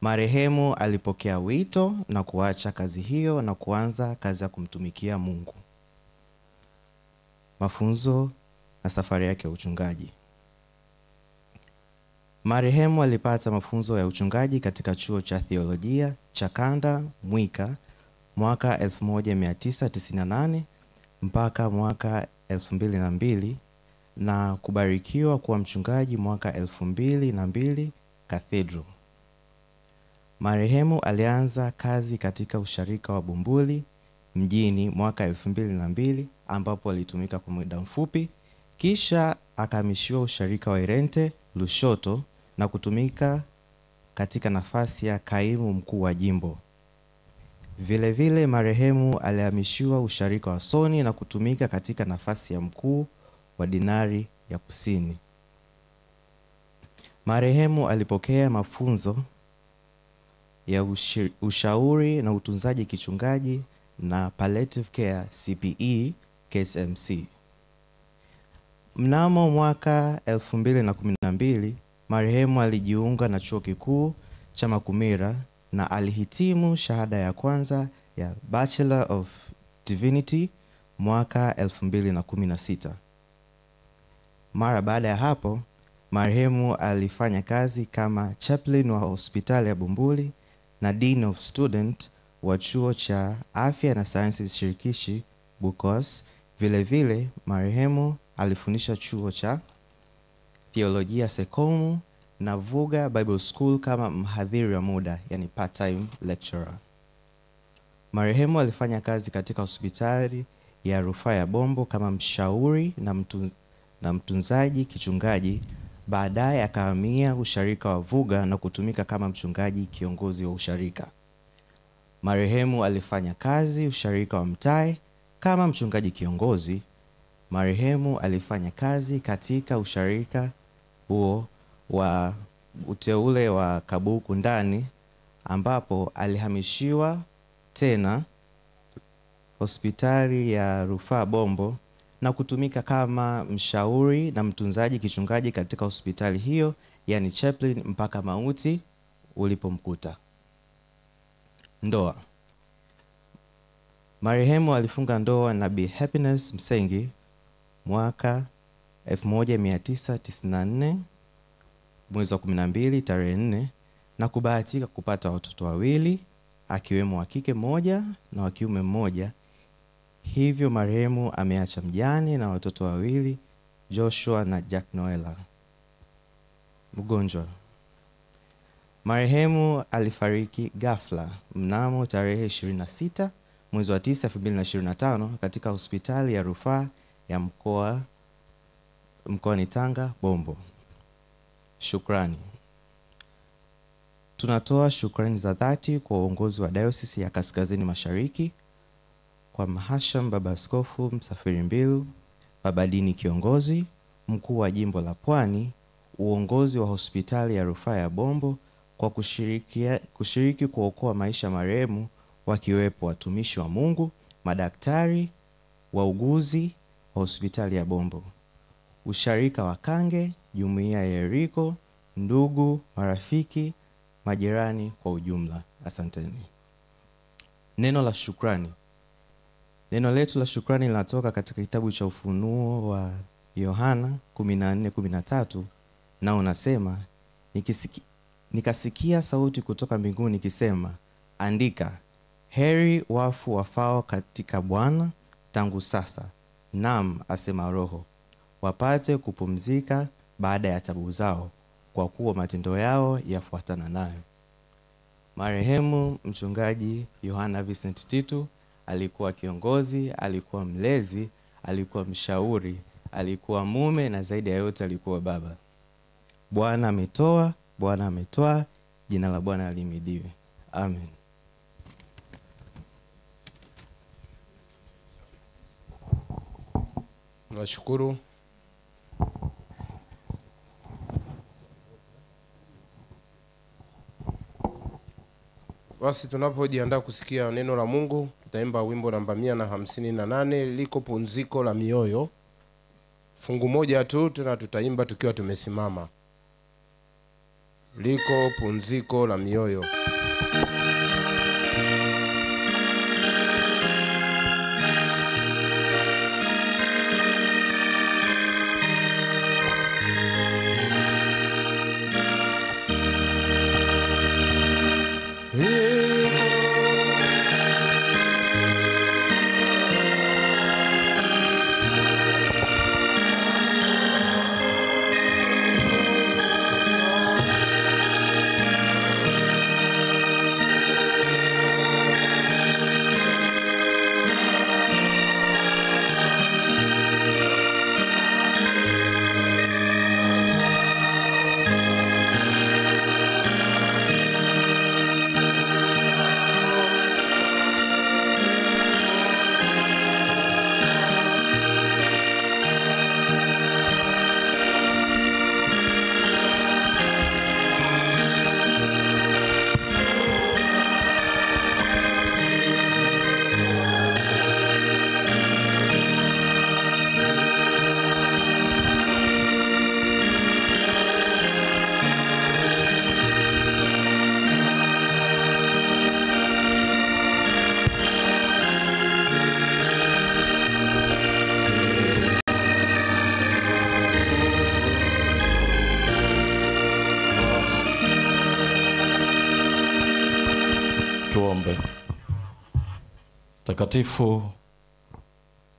marehemu alipokea wito na kuacha kazi hiyo na kuanza kazi ya kumtumikia Mungu. Mafunzo na safari yake ya uchungaji. Marehemu alipata mafunzo ya uchungaji katika chuo cha theolojia cha Kanda Mwika mwaka 1998 mpaka mwaka 2002 na kubarikiwa kuwa mchungaji mwaka 2002 Cathedral. Marehemu alianza kazi katika usharika wa Bumbuli mjini mwaka 2002 ambapo alitumika kwa muda mfupi, kisha akahamishiwa usharika wa Irente Lushoto na kutumika katika nafasi ya kaimu mkuu wa jimbo. Vile vile marehemu alihamishiwa usharika wa Soni na kutumika katika nafasi ya mkuu wa Dinari ya Kusini. Marehemu alipokea mafunzo ya ushauri na utunzaji kichungaji na palliative care CPE KSMC. Mnamo mwaka 2012 marehemu alijiunga na chuo kikuu cha Makumira na alihitimu shahada ya kwanza ya Bachelor of Divinity mwaka 2016. Mara baada ya hapo, marehemu alifanya kazi kama chaplain wa hospitali ya Bumbuli na Dean of Student wa chuo cha afya na sayansi shirikishi Bukos. Vile vile marehemu alifundisha chuo cha theolojia Sekomu na Vuga Bible School kama mhadhiri wa muda, yani part-time lecturer. Marehemu alifanya kazi katika hospitali ya rufaa ya Bombo kama mshauri na mtunzaji kichungaji. Baadaye akahamia usharika wa Vuga na kutumika kama mchungaji kiongozi wa usharika. Marehemu alifanya kazi usharika wa Mtae kama mchungaji kiongozi. Marehemu alifanya kazi katika usharika huo wa uteule wa Kabuku ndani ambapo alihamishiwa tena hospitali ya rufaa Bombo na kutumika kama mshauri na mtunzaji kichungaji katika hospitali hiyo, yani chaplain, mpaka mauti ulipomkuta. Ndoa. Marehemu alifunga ndoa na Bi Happiness Msengi mwaka 1994 mwezi wa 12 tarehe 4 na kubahatika kupata watoto wawili, akiwemo wa kike mmoja na wa kiume mmoja. Hivyo marehemu ameacha mjane na watoto wawili, Joshua na Jack Noela. Mgonjwa. Marehemu alifariki ghafla mnamo tarehe 26 mwezi wa 9 2025 katika hospitali ya rufaa ya mkoani Tanga Bombo. Shukrani. Tunatoa shukrani za dhati kwa uongozi wa Diocese ya Kaskazini Mashariki, kwa Mhashamu Baba Askofu Msafiri Mbilu, Baba Dini kiongozi, mkuu wa jimbo la Pwani, uongozi wa hospitali ya rufaa ya Bombo kwa kushiriki kuokoa maisha marehemu, wakiwepo watumishi wa Mungu, madaktari, wauguzi wa hospitali ya Bombo, usharika wa Kange, jumuiya ya Yeriko, ndugu, marafiki, majirani kwa ujumla. Asanteni. Neno la shukrani. Neno letu la shukrani linatoka katika kitabu cha Ufunuo wa Yohana 14:13 na unasema, nikasikia sauti kutoka mbinguni ikisema, andika, heri wafu wafao katika Bwana tangu sasa, naam, asema Roho, wapate kupumzika baada ya taabu zao, kwa kuwa matendo yao yafuatana nayo. Marehemu mchungaji Yohana Vincent Titu alikuwa kiongozi, alikuwa mlezi, alikuwa mshauri, alikuwa mume na zaidi ya yote alikuwa baba. Bwana ametoa, Bwana ametoa, jina la Bwana lihimidiwe. Amen. Nashukuru. Basi tunapojiandaa kusikia neno la Mungu, tutaimba wimbo namba 158, liko pumziko la mioyo. Fungu moja tu tena tutaimba tukiwa tumesimama. Liko pumziko la mioyo. Takatifu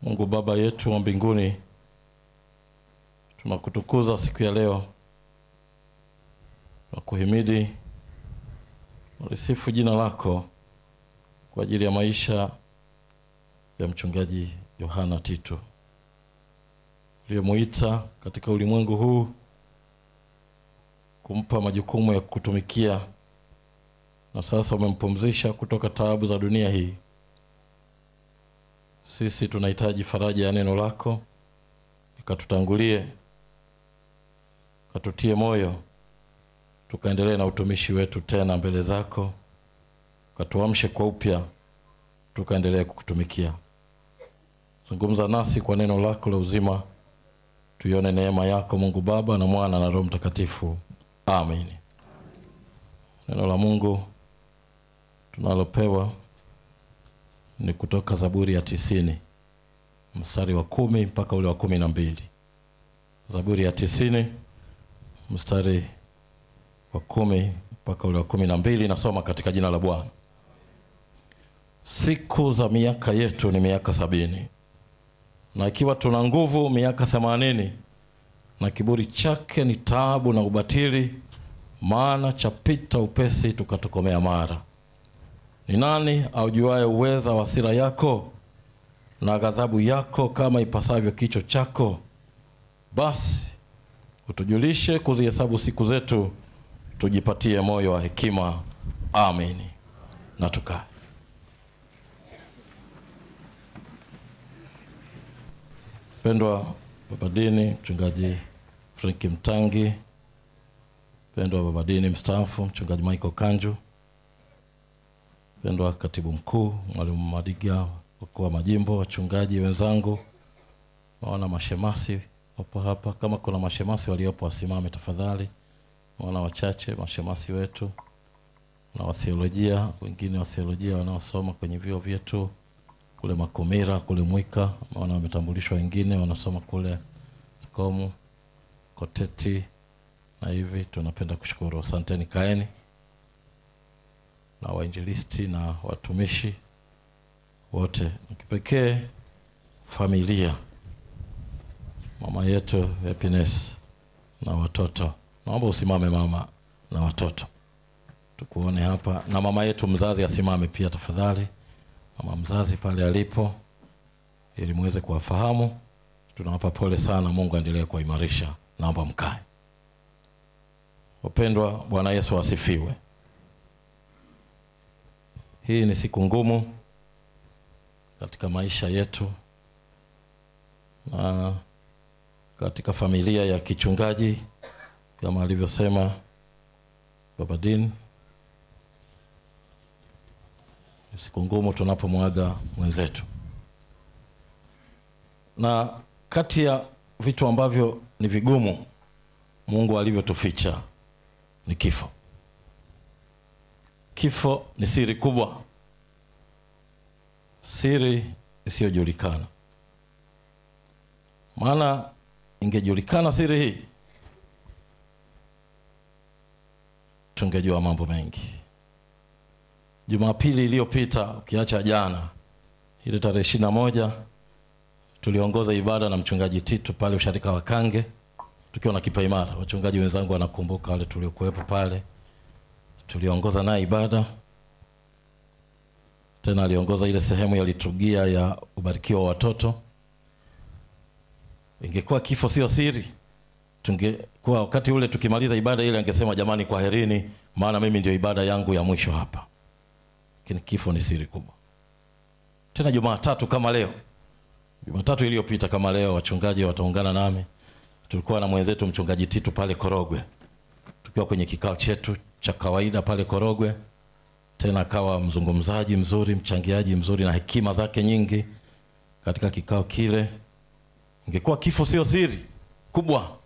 Mungu Baba yetu wa mbinguni, tunakutukuza siku ya leo, tunakuhimidi, tunalisifu jina lako kwa ajili ya maisha ya mchungaji Yohana Titu uliyemuita katika ulimwengu huu kumpa majukumu ya kutumikia, na sasa umempumzisha kutoka taabu za dunia hii. Sisi tunahitaji faraja ya neno lako, ikatutangulie, katutie moyo, tukaendelee na utumishi wetu tena mbele zako, katuamshe kwa upya, tukaendelee kukutumikia. Zungumza nasi kwa neno lako la uzima, tuione neema yako Mungu Baba na Mwana na Roho Mtakatifu. Amen. Neno la Mungu tunalopewa ni kutoka Zaburi ya 90 mstari wa 10 mpaka ule wa 12. Zaburi ya 90 mstari wa 10 mpaka ule wa 12, nasoma katika jina la Bwana. Siku za miaka yetu ni miaka 70, na ikiwa tuna nguvu miaka 80, na kiburi chake ni taabu na ubatili, maana chapita upesi tukatokomea mara. Ni nani aujuaye uweza wa hasira yako na ghadhabu yako kama ipasavyo kicho chako? Basi utujulishe kuzihesabu siku zetu, tujipatie moyo wa hekima. Amen. Na tukae. Pendwa baba dini mchungaji Frank Mtangi, pendwa baba dini mstaafu mchungaji Michael Kanju, pendwa katibu mkuu mwalimu Madiga, wakuu wa majimbo, wachungaji wenzangu, naona mashemasi wapo hapa. Kama kuna mashemasi waliopo wasimame tafadhali. Naona wachache mashemasi wetu, na watheolojia, wengine watheolojia wanaosoma kwenye vyuo vyetu kule Makomera, kule Mwika, naona wametambulishwa, wengine wanasoma kule Komu, Koteti na hivi. Tunapenda kushukuru, asanteni, kaeni. Na wainjilisti na watumishi wote, kipekee familia, mama yetu Happiness na watoto, naomba usimame mama na watoto tukuone hapa, na mama yetu mzazi asimame pia tafadhali, mama mzazi pale alipo, ili muweze kuwafahamu. Tunawapa pole sana, Mungu aendelee kuimarisha. Naomba mkae. Wapendwa, Bwana Yesu asifiwe. Hii ni siku ngumu katika maisha yetu na katika familia ya kichungaji, kama alivyosema Baba Dean. Siku ngumu tunapomwaga mwenzetu, na kati ya vitu ambavyo ni vigumu Mungu alivyotuficha ni kifo. Kifo ni siri kubwa, siri isiyojulikana. Maana ingejulikana siri hii, tungejua mambo mengi. Jumapili iliyopita, ukiacha jana ile tarehe 21, tuliongoza ibada na mchungaji Titu pale usharika wa Kange, tukiwa na kipaimara. Wachungaji wenzangu wanakumbuka wale tuliokuwepo pale. Tuliongoza naye ibada. Tena aliongoza ile sehemu ya liturgia ya ubarikiwa wa watoto. Ingekuwa kifo sio siri, tungekuwa wakati ule tukimaliza ibada ile angesema jamani, kwaherini, maana mimi ndio ibada yangu ya mwisho hapa. Lakini kifo ni siri kubwa. Tena Jumatatu kama leo, Jumatatu iliyopita kama leo, wachungaji wataungana nami, tulikuwa na mwenzetu mchungaji Titu pale Korogwe, tukiwa kwenye kikao chetu cha kawaida pale Korogwe. Tena akawa mzungumzaji mzuri, mchangiaji mzuri na hekima zake nyingi katika kikao kile. Ingekuwa kifo sio siri kubwa,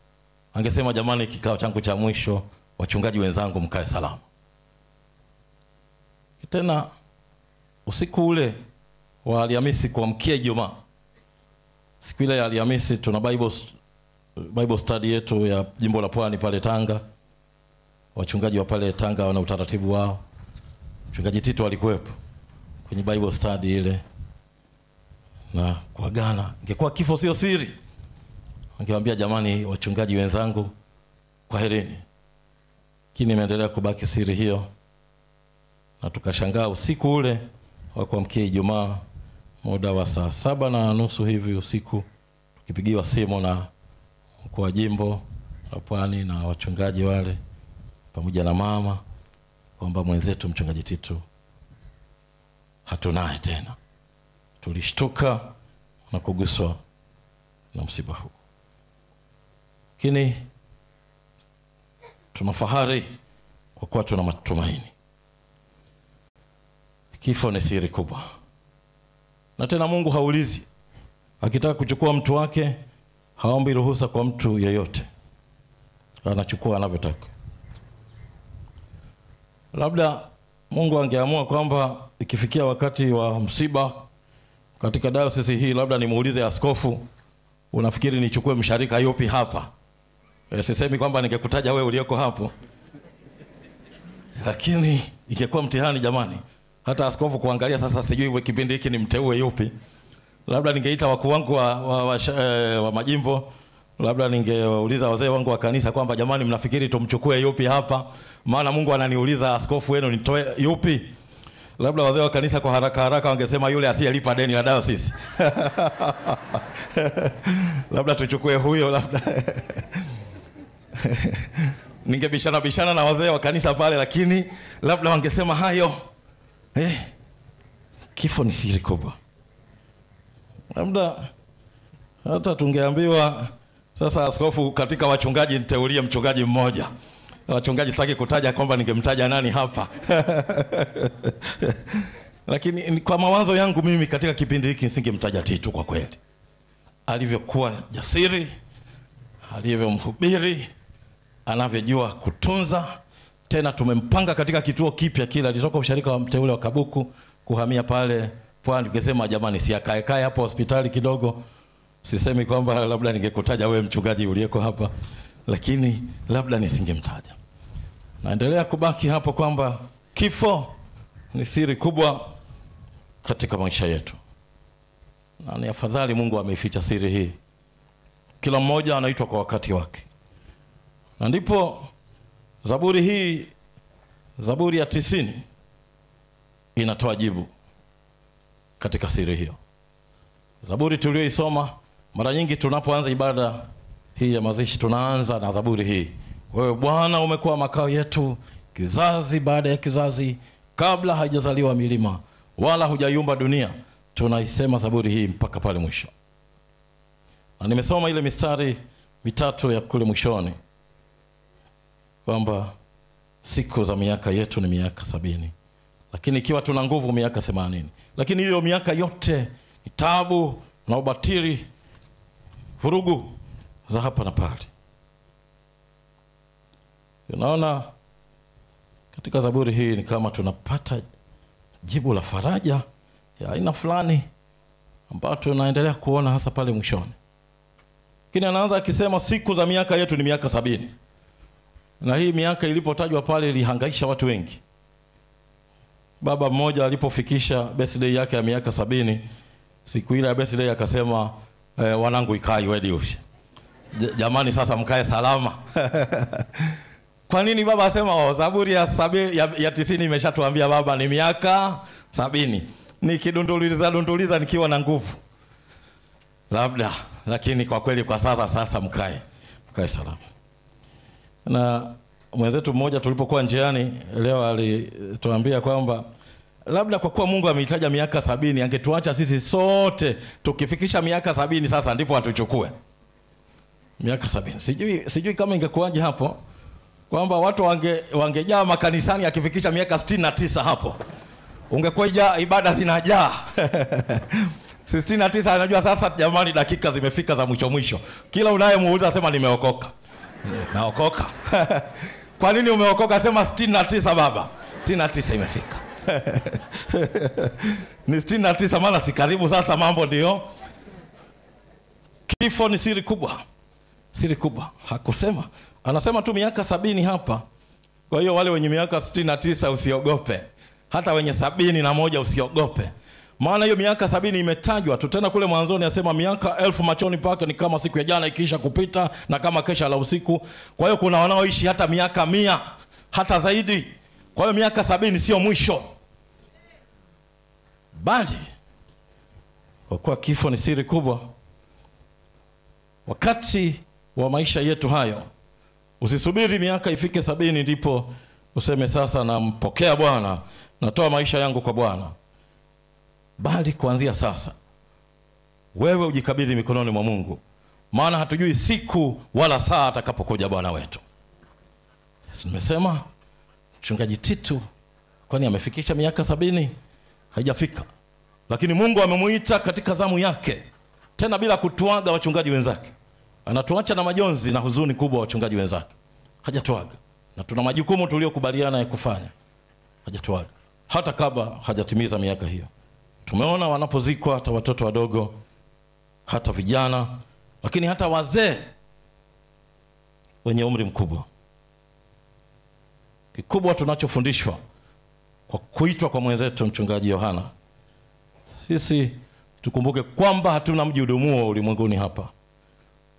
angesema jamani, kikao changu cha mwisho, wachungaji wenzangu mkae salama. Tena usiku ule wa Alhamisi kuamkia Ijumaa, siku ile ya Alhamisi tuna Bible study yetu ya jimbo la Pwani pale Tanga. Wachungaji wa pale Tanga wana utaratibu wao. Mchungaji Tito alikuwepo kwenye Bible study ile. na kuagana. Ingekuwa kifo sio siri, angewaambia jamani wachungaji wenzangu kwaherini. Lakini imeendelea kubaki siri hiyo, na tukashangaa usiku ule wa kuamkia Ijumaa muda wa saa 7:30 hivi usiku, tukipigiwa simu na mkuu wa jimbo la Pwani na wachungaji wale pamoja na mama kwamba mwenzetu mchungaji Titu hatunaye tena. Tulishtuka na kuguswa na msiba huu. Lakini tunafahari kwa kuwa tuna matumaini. Kifo ni siri kubwa. Na tena Mungu haulizi. Akitaka kuchukua mtu wake, haombi ruhusa kwa mtu yeyote. Anachukua anavyotaka. Labda Mungu angeamua kwamba ikifikia wakati wa msiba katika diocese hii, labda nimuulize askofu, unafikiri nichukue msharika yupi hapa? Sisemi kwamba ningekutaja wewe ulioko hapo. Lakini ingekuwa mtihani jamani. Hata askofu kuangalia sasa sijui kipindi hiki ni mteue yupi. Labda ningeita wakuu wangu wa majimbo, labda ningeuliza wazee wangu wa kanisa kwamba jamani mnafikiri tumchukue yupi hapa? Maana Mungu ananiuliza askofu wenu nitoe yupi? Labda wazee wa kanisa kwa haraka haraka wangesema yule asiyelipa deni la diocese. Labda tuchukue huyo labda. Ningebishana na wazee wa kanisa pale, lakini labda wangesema hayo. Kifo ni siri kubwa. Labda hata tungeambiwa sasa askofu katika wachungaji niteulie mchungaji mmoja. Wachungaji sitaki kutaja kwamba ningemtaja nani hapa. Lakini kwa mawazo yangu mimi katika kipindi hiki nisingemtaja Titu kwa kweli. Alivyokuwa jasiri, alivyomhubiri, anavyojua kutunza. Tena tumempanga katika kituo kipya kile, alitoka usharika wa mteule wa Kabuku kuhamia pale Pwani. Tukisema jamani si akae hapo hospitali kidogo. Sisemi kwamba labda ningekutaja wewe mchungaji uliyeko hapa, lakini labda nisingemtaja. Naendelea kubaki hapo kwamba kifo ni siri kubwa katika maisha yetu. Na ni afadhali Mungu ameificha siri hii. Kila mmoja anaitwa kwa wakati wake. Na ndipo Zaburi hii, Zaburi ya 90 inatoa jibu katika siri hiyo. Zaburi tuliyoisoma mara nyingi tunapoanza ibada hii ya mazishi tunaanza na Zaburi hii. Wewe Bwana umekuwa makao yetu kizazi baada ya kizazi, kabla haijazaliwa milima wala hujaiumba dunia. Tunaisema Zaburi hii mpaka pale mwisho. Na nimesoma ile mistari mitatu ya kule mwishoni kwamba siku za miaka yetu ni miaka 70, lakini ikiwa tuna nguvu miaka 80. Lakini hiyo miaka yote ni taabu na ubatili, vurugu za hapa na pale. Unaona katika Zaburi hii ni kama tunapata jibu la faraja ya aina fulani ambayo tunaendelea kuona hasa pale mwishoni. Lakini anaanza akisema siku za miaka yetu ni miaka 70. Na hii miaka ilipotajwa pale ilihangaisha watu wengi. Baba mmoja alipofikisha birthday yake ya miaka 70, siku ile ya birthday akasema wanangu ikai wedi ushe. Jamani sasa mkae salama. Kwa nini baba asema Zaburi ya 90 imeshatuambia baba ni miaka 70. Nikidunduliza nikiwa na nguvu. Labda, lakini kwa kweli kwa sasa mkae salama. Na mwenzetu mmoja tulipokuwa njiani leo alituambia kwamba labda kwa kuwa Mungu ameitaja miaka 70 angetuacha sisi sote tukifikisha miaka 70 sasa ndipo atuchukue. Miaka 70. Sijui kama ingekuwaje hapo kwamba watu wangejaa makanisani akifikisha miaka 69 hapo. Ungekuwa ibada zinajaa. 69 anajua sasa jamani dakika zimefika za mwisho. Kila unayemuuliza sema nimeokoka. Naokoka. Kwa nini umeokoka? Sema 69 baba. 69 imefika. Ni 69 maana si karibu sasa mambo ndio. Kifo ni siri kubwa. Siri kubwa. Hakusema. Anasema tu miaka 70 hapa. Kwa hiyo wale wenye miaka 69 usiogope. Hata wenye 71 usiogope. Maana hiyo miaka 70 imetajwa tu tena kule mwanzoni, asema miaka 1000 machoni pake ni kama siku ya jana ikiisha kupita na kama kesha la usiku. Kwa hiyo kuna wanaoishi hata miaka 100 hata zaidi. Kwa hiyo miaka 70 sio mwisho, bali kwa kuwa kifo ni siri kubwa, wakati wa maisha yetu hayo, usisubiri miaka ifike 70 ndipo useme sasa nampokea Bwana, natoa maisha yangu kwa Bwana. Bali kuanzia sasa wewe ujikabidhi mikononi mwa Mungu, maana hatujui siku wala saa atakapokuja Bwana wetu. Nimesema Mchungaji Titu kwani amefikisha miaka 70? Haijafika. Lakini Mungu amemuita katika zamu yake, tena bila kutuaga wachungaji wenzake. Anatuacha na majonzi na huzuni kubwa wachungaji wenzake. Hajatuaga. Na tuna majukumu tuliyokubaliana ya kufanya. Hajatuaga hata kabla hajatimiza miaka hiyo. Tumeona wanapozikwa hata watoto wadogo, hata vijana, lakini hata wazee wenye umri mkubwa. Kikubwa tunachofundishwa kwa kuitwa kwa mwenzetu Mchungaji Yohana, sisi tukumbuke kwamba hatuna mji udumuo ulimwenguni hapa,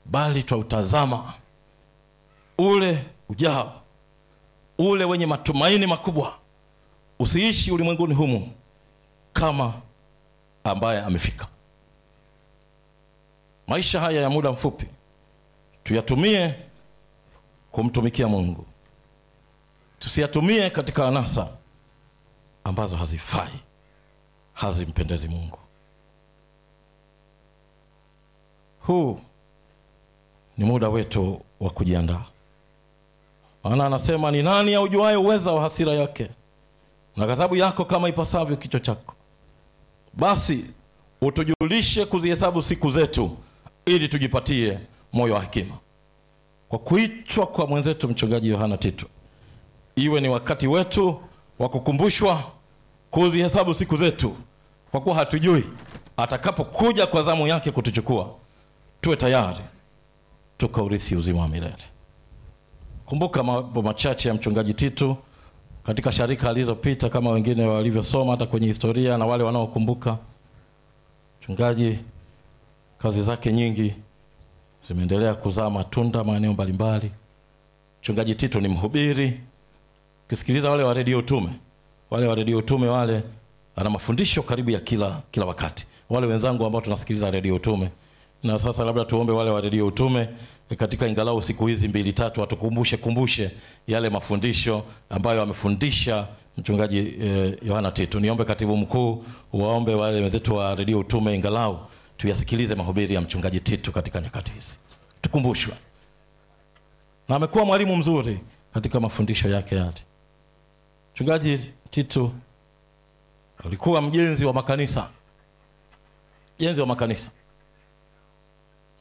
bali twautazama ule ujao, ule wenye matumaini makubwa. Usiishi ulimwenguni humu kama ambaye amefika. Maisha haya ya muda mfupi tuyatumie kumtumikia Mungu. Tusiyatumie katika anasa ambazo hazifai, hazimpendezi Mungu. Huu ni muda wetu wa kujiandaa. Maana anasema ni nani aujuaye uweza wa hasira yake na ghadhabu yako kama ipasavyo kichwa chako? Basi utujulishe kuzihesabu siku zetu ili tujipatie moyo wa hekima. Kwa kuitwa kwa mwenzetu Mchungaji Yohana Titu, iwe ni wakati wetu wa kukumbushwa kuzihesabu siku zetu, kwa kuwa hatujui atakapokuja kwa zamu yake kutuchukua. Tuwe tayari tukaurithi uzima wa milele. Kumbuka mambo machache ya Mchungaji Titu katika sharika alizopita, kama wengine walivyosoma hata kwenye historia na wale wanaokumbuka. Mchungaji kazi zake nyingi zimeendelea kuzaa matunda maeneo mbalimbali. Mchungaji Titu ni mhubiri. Ukisikiliza wale wa Radio Utume, wale ana mafundisho karibu ya kila wakati. Wale wenzangu ambao tunasikiliza Radio Utume, na sasa labda tuombe wale wa Radio Utume katika ingalau siku hizi 2-3 watukumbushe yale mafundisho ambayo amefundisha Mchungaji Yohana Titu. Niombe katibu mkuu waombe wale wenzetu wa Radio Utume ingalau tuyasikilize mahubiri ya Mchungaji Titu katika nyakati hizi. Tukumbushwe. Na amekuwa mwalimu mzuri katika mafundisho yake yale. Mchungaji Titu alikuwa mjenzi wa makanisa.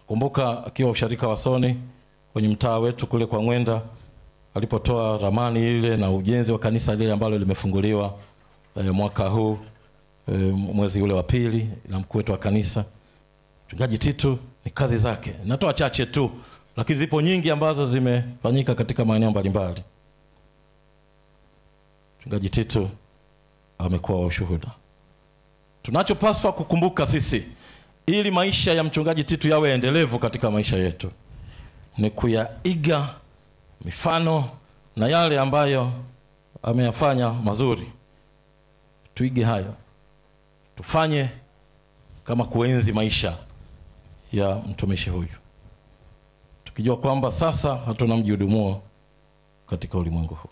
Kumbuka akiwa usharika wa Soni kwenye mtaa wetu kule kwa Mwenda, alipotoa ramani ile na ujenzi wa kanisa lile ambalo limefunguliwa mwaka huu mwezi ule wa pili na mkuu wetu wa kanisa. Mchungaji Titu ni kazi zake. Natoa chache tu, lakini zipo nyingi ambazo zimefanyika katika maeneo mbalimbali. Mchungaji Titu amekuwa ushuhuda. Tunachopaswa kukumbuka sisi ili maisha ya Mchungaji Titu yawe endelevu katika maisha yetu ni kuyaiga mifano na yale ambayo ameyafanya mazuri. Tuige hayo. Tufanye kama kuenzi maisha ya mtumishi huyu, tukijua kwamba sasa hatuna mji udumuo katika ulimwengu huu.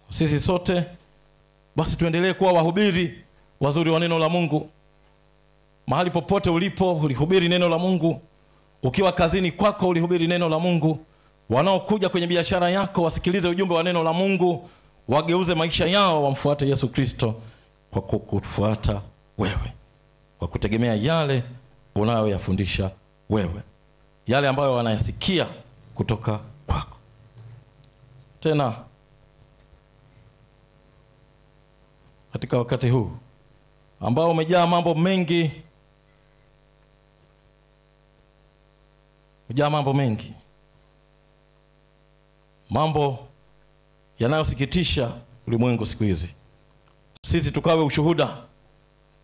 Sisi sote basi tuendelee kuwa wahubiri wazuri wa neno la Mungu. Mahali popote ulipo ulihubiri neno la Mungu. Ukiwa kazini kwako ulihubiri neno la Mungu. Wanaokuja kwenye biashara yako wasikilize ujumbe wa neno la Mungu, wageuze maisha yao wamfuate Yesu Kristo kwa kukufuata wewe, kwa kutegemea yale unayoyafundisha wewe, yale ambayo wanayasikia kutoka kwako. Tena katika wakati huu ambao umejaa mambo mengi, mambo yanayosikitisha ulimwengu siku hizi, sisi tukawe ushuhuda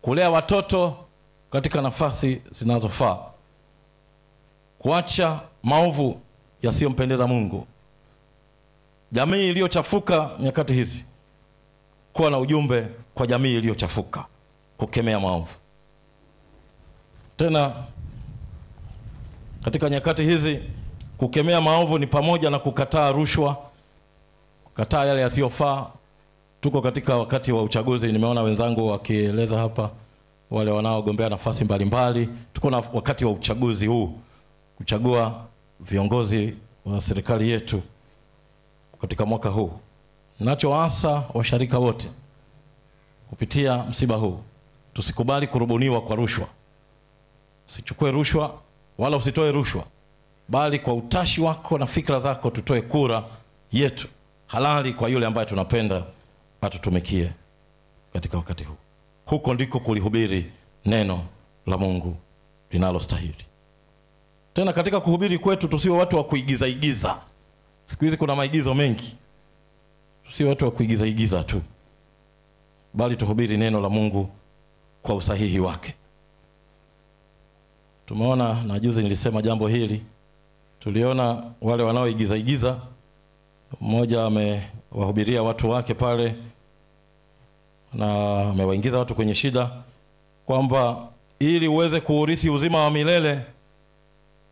kulea watoto katika nafasi zinazofaa, kuacha maovu yasiyompendeza Mungu. Jamii iliyochafuka nyakati hizi, kuwa na ujumbe kwa jamii iliyochafuka, kukemea maovu. Tena katika nyakati hizi kukemea maovu ni pamoja na kukataa rushwa, kukataa yale yasiyofaa. Tuko katika wakati wa uchaguzi, nimeona wenzangu wakieleza hapa wale wanaogombea nafasi mbalimbali. Tuko na wakati wa uchaguzi huu, kuchagua viongozi wa serikali yetu katika mwaka huu. Ninachoasa washirika wote kupitia msiba huu, tusikubali kurubuniwa kwa rushwa. Usichukue rushwa wala usitoe rushwa, bali kwa utashi wako na fikra zako tutoe kura yetu halali kwa yule ambaye tunapenda atutumikie katika wakati huu. Huko ndiko kulihubiri neno la Mungu linalostahili. Tena katika kuhubiri kwetu tusiwe watu wa kuigiza. Siku hizi kuna maigizo mengi. Tusiwe watu wa kuigiza tu, bali tuhubiri neno la Mungu kwa usahihi wake. Tumeona, na juzi nilisema jambo hili, tuliona wale wanaoigiza. Mmoja amewahubiria watu wake pale na amewaingiza watu kwenye shida, kwamba ili uweze kuurithi uzima wa milele,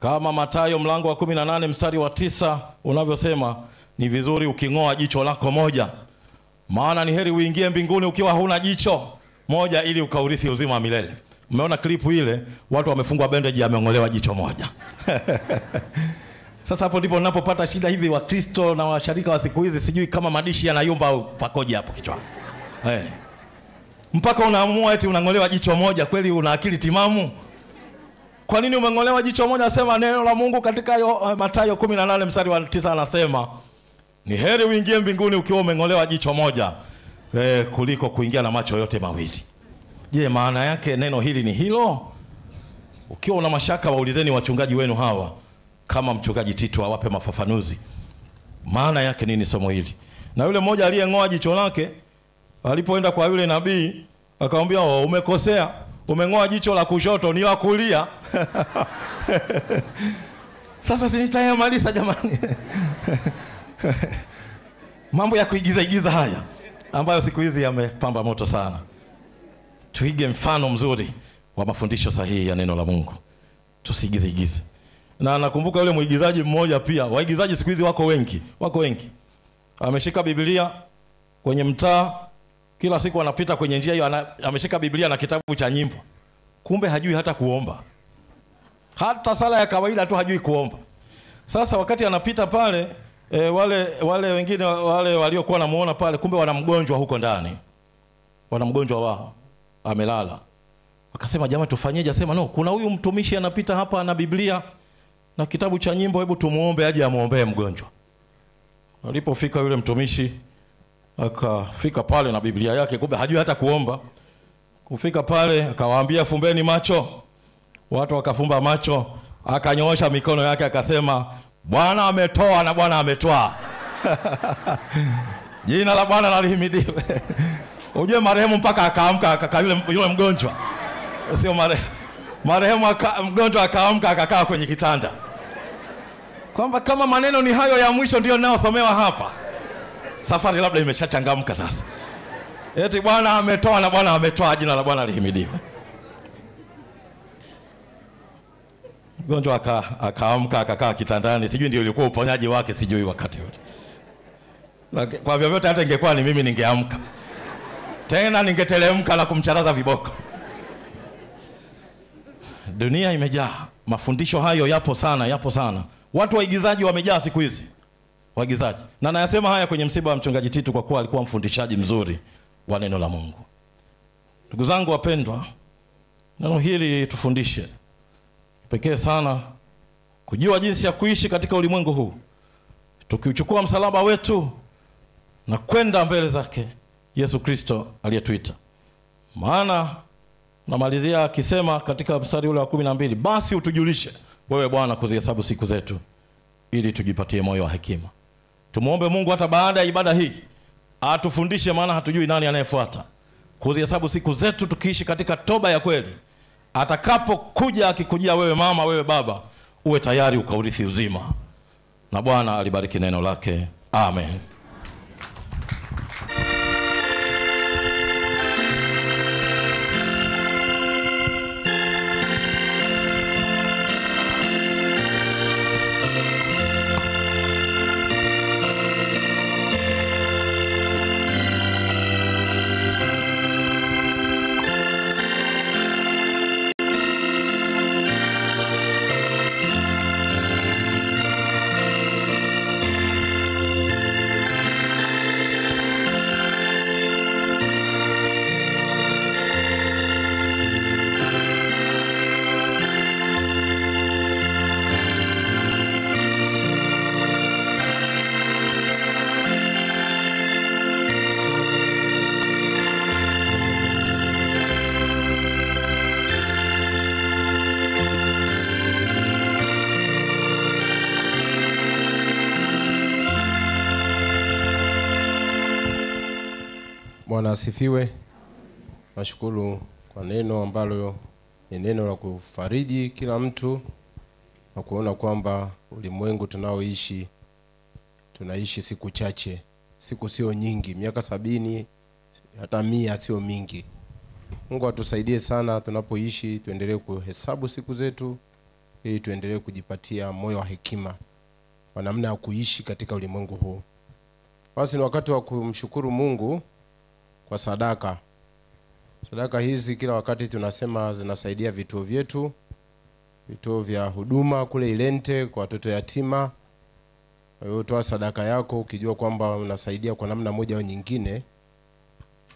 kama Mathayo mlango wa 18 mstari wa 9 unavyosema, ni vizuri uking'oa jicho lako moja, maana ni heri uingie mbinguni ukiwa huna jicho moja ili ukaurithi uzima wa milele. Umeona klipu ile, watu wamefungwa bandage, ameng'olewa jicho moja. Sasa hapo ndipo ninapopata shida hivi. Wa Kristo na washirika wa siku hizi, sijui kama madishi yanayumba au pakoje hapo kichwani. Mpaka unaamua eti unang'olewa jicho moja. Kweli una akili timamu? Kwa nini umeng'olewa jicho moja? Sema neno la Mungu katika Mathayo 18 mstari wa 9 anasema, ni heri uingie mbinguni ukiwa umeng'olewa jicho moja kuliko kuingia na macho yote mawili. Je, maana yake neno hili ni hilo? Ukiwa una mashaka, waulizeni wachungaji wenu hawa, kama mchungaji Tito awape mafafanuzi. Maana yake nini somo hili? Na yule mmoja aliyeng'oa jicho lake, alipoenda kwa yule nabii, akamwambia, umekosea, umeng'oa jicho la kushoto, ni la kulia. Sasa sinitayamaliza jamani. Mambo ya kuigiza haya ambayo siku hizi yamepamba moto sana. Tuige mfano mzuri wa mafundisho sahihi ya neno la Mungu. Tusiigize. Na nakumbuka yule mwigizaji mmoja pia, waigizaji siku hizi wako wengi. Ameshika Biblia kwenye mtaa, kila siku anapita kwenye njia hiyo, ameshika Biblia na kitabu cha nyimbo. Kumbe hajui hata kuomba. Hata sala ya kawaida tu hajui kuomba. Sasa wakati anapita pale, wale wengine wale waliokuwa namuona pale, kumbe wana mgonjwa huko ndani. Wana mgonjwa wao amelala. Wakasema, jamaa tufanyeje? Asema, no, kuna huyu mtumishi anapita hapa na Biblia na kitabu cha nyimbo, hebu tumuombe aje amuombee mgonjwa. Alipofika yule mtumishi, akafika pale na Biblia yake, kumbe hajui hata kuomba. Kufika pale akawaambia, fumbeni macho. Watu wakafumba macho, akanyoosha mikono yake akasema, Bwana ametoa na Bwana ametoa. Jina la Bwana na lihimidiwe. Ujue marehemu mpaka akaamka yule mgonjwa. Sio marehemu mgonjwa akaamka akakaa kwenye kitanda. Kwamba kama maneno ni hayo ya mwisho ndio ninayosomewa hapa, safari labda imeshachangamka sasa. Eti Bwana ametoa na Bwana ametoa, jina la Bwana lihimidiwe. Mgonjwa akaamka akakaa kitandani, sijui ndio ilikuwa uponyaji wake, sijui wakati wote. Kwa vyovyote hata ingekuwa ni mimi ningeamka. Tena ningetelemka na kumcharaza viboko. Dunia imejaa mafundisho hayo, yapo sana. Watu waigizaji wamejaa siku hizi. Waigizaji. Na nayasema haya kwenye msiba wa mchungaji Titu kwa kuwa alikuwa mfundishaji mzuri wa neno la Mungu. Ndugu zangu wapendwa, neno hili tufundishe pekee sana kujua jinsi ya kuishi katika ulimwengu huu, tukiuchukua msalaba wetu na kwenda mbele zake Yesu Kristo aliyetuita. Maana namalizia akisema katika mstari ule wa 12, basi utujulishe wewe Bwana kuzihesabu siku zetu, ili tujipatie moyo wa hekima. Tumuombe Mungu hata baada ya ibada hii atufundishe, maana hatujui nani anayefuata. kuzihesabu siku zetu tukiishi katika toba ya kweli. Atakapokuja akikujia wewe mama, wewe baba, uwe tayari ukaurithi uzima. Na Bwana alibariki neno lake. Amen. Bwana asifiwe. Nashukuru kwa neno ambalo ni neno la kufariji kila mtu na kuona kwamba ulimwengu tunaoishi tunaishi siku chache. Siku sio nyingi, miaka 70 hata 100 sio mingi. Mungu atusaidie sana tunapoishi, tuendelee kuhesabu siku zetu ili tuendelee kujipatia moyo wa hekima wa namna ya kuishi katika ulimwengu huu. Basi ni wakati wa kumshukuru Mungu kwa sadaka. Sadaka hizi kila wakati tunasema zinasaidia vituo vyetu, vituo vya huduma kule Ilente kwa watoto yatima. Kwa hiyo toa sadaka yako ukijua kwamba unasaidia kwa namna moja au nyingine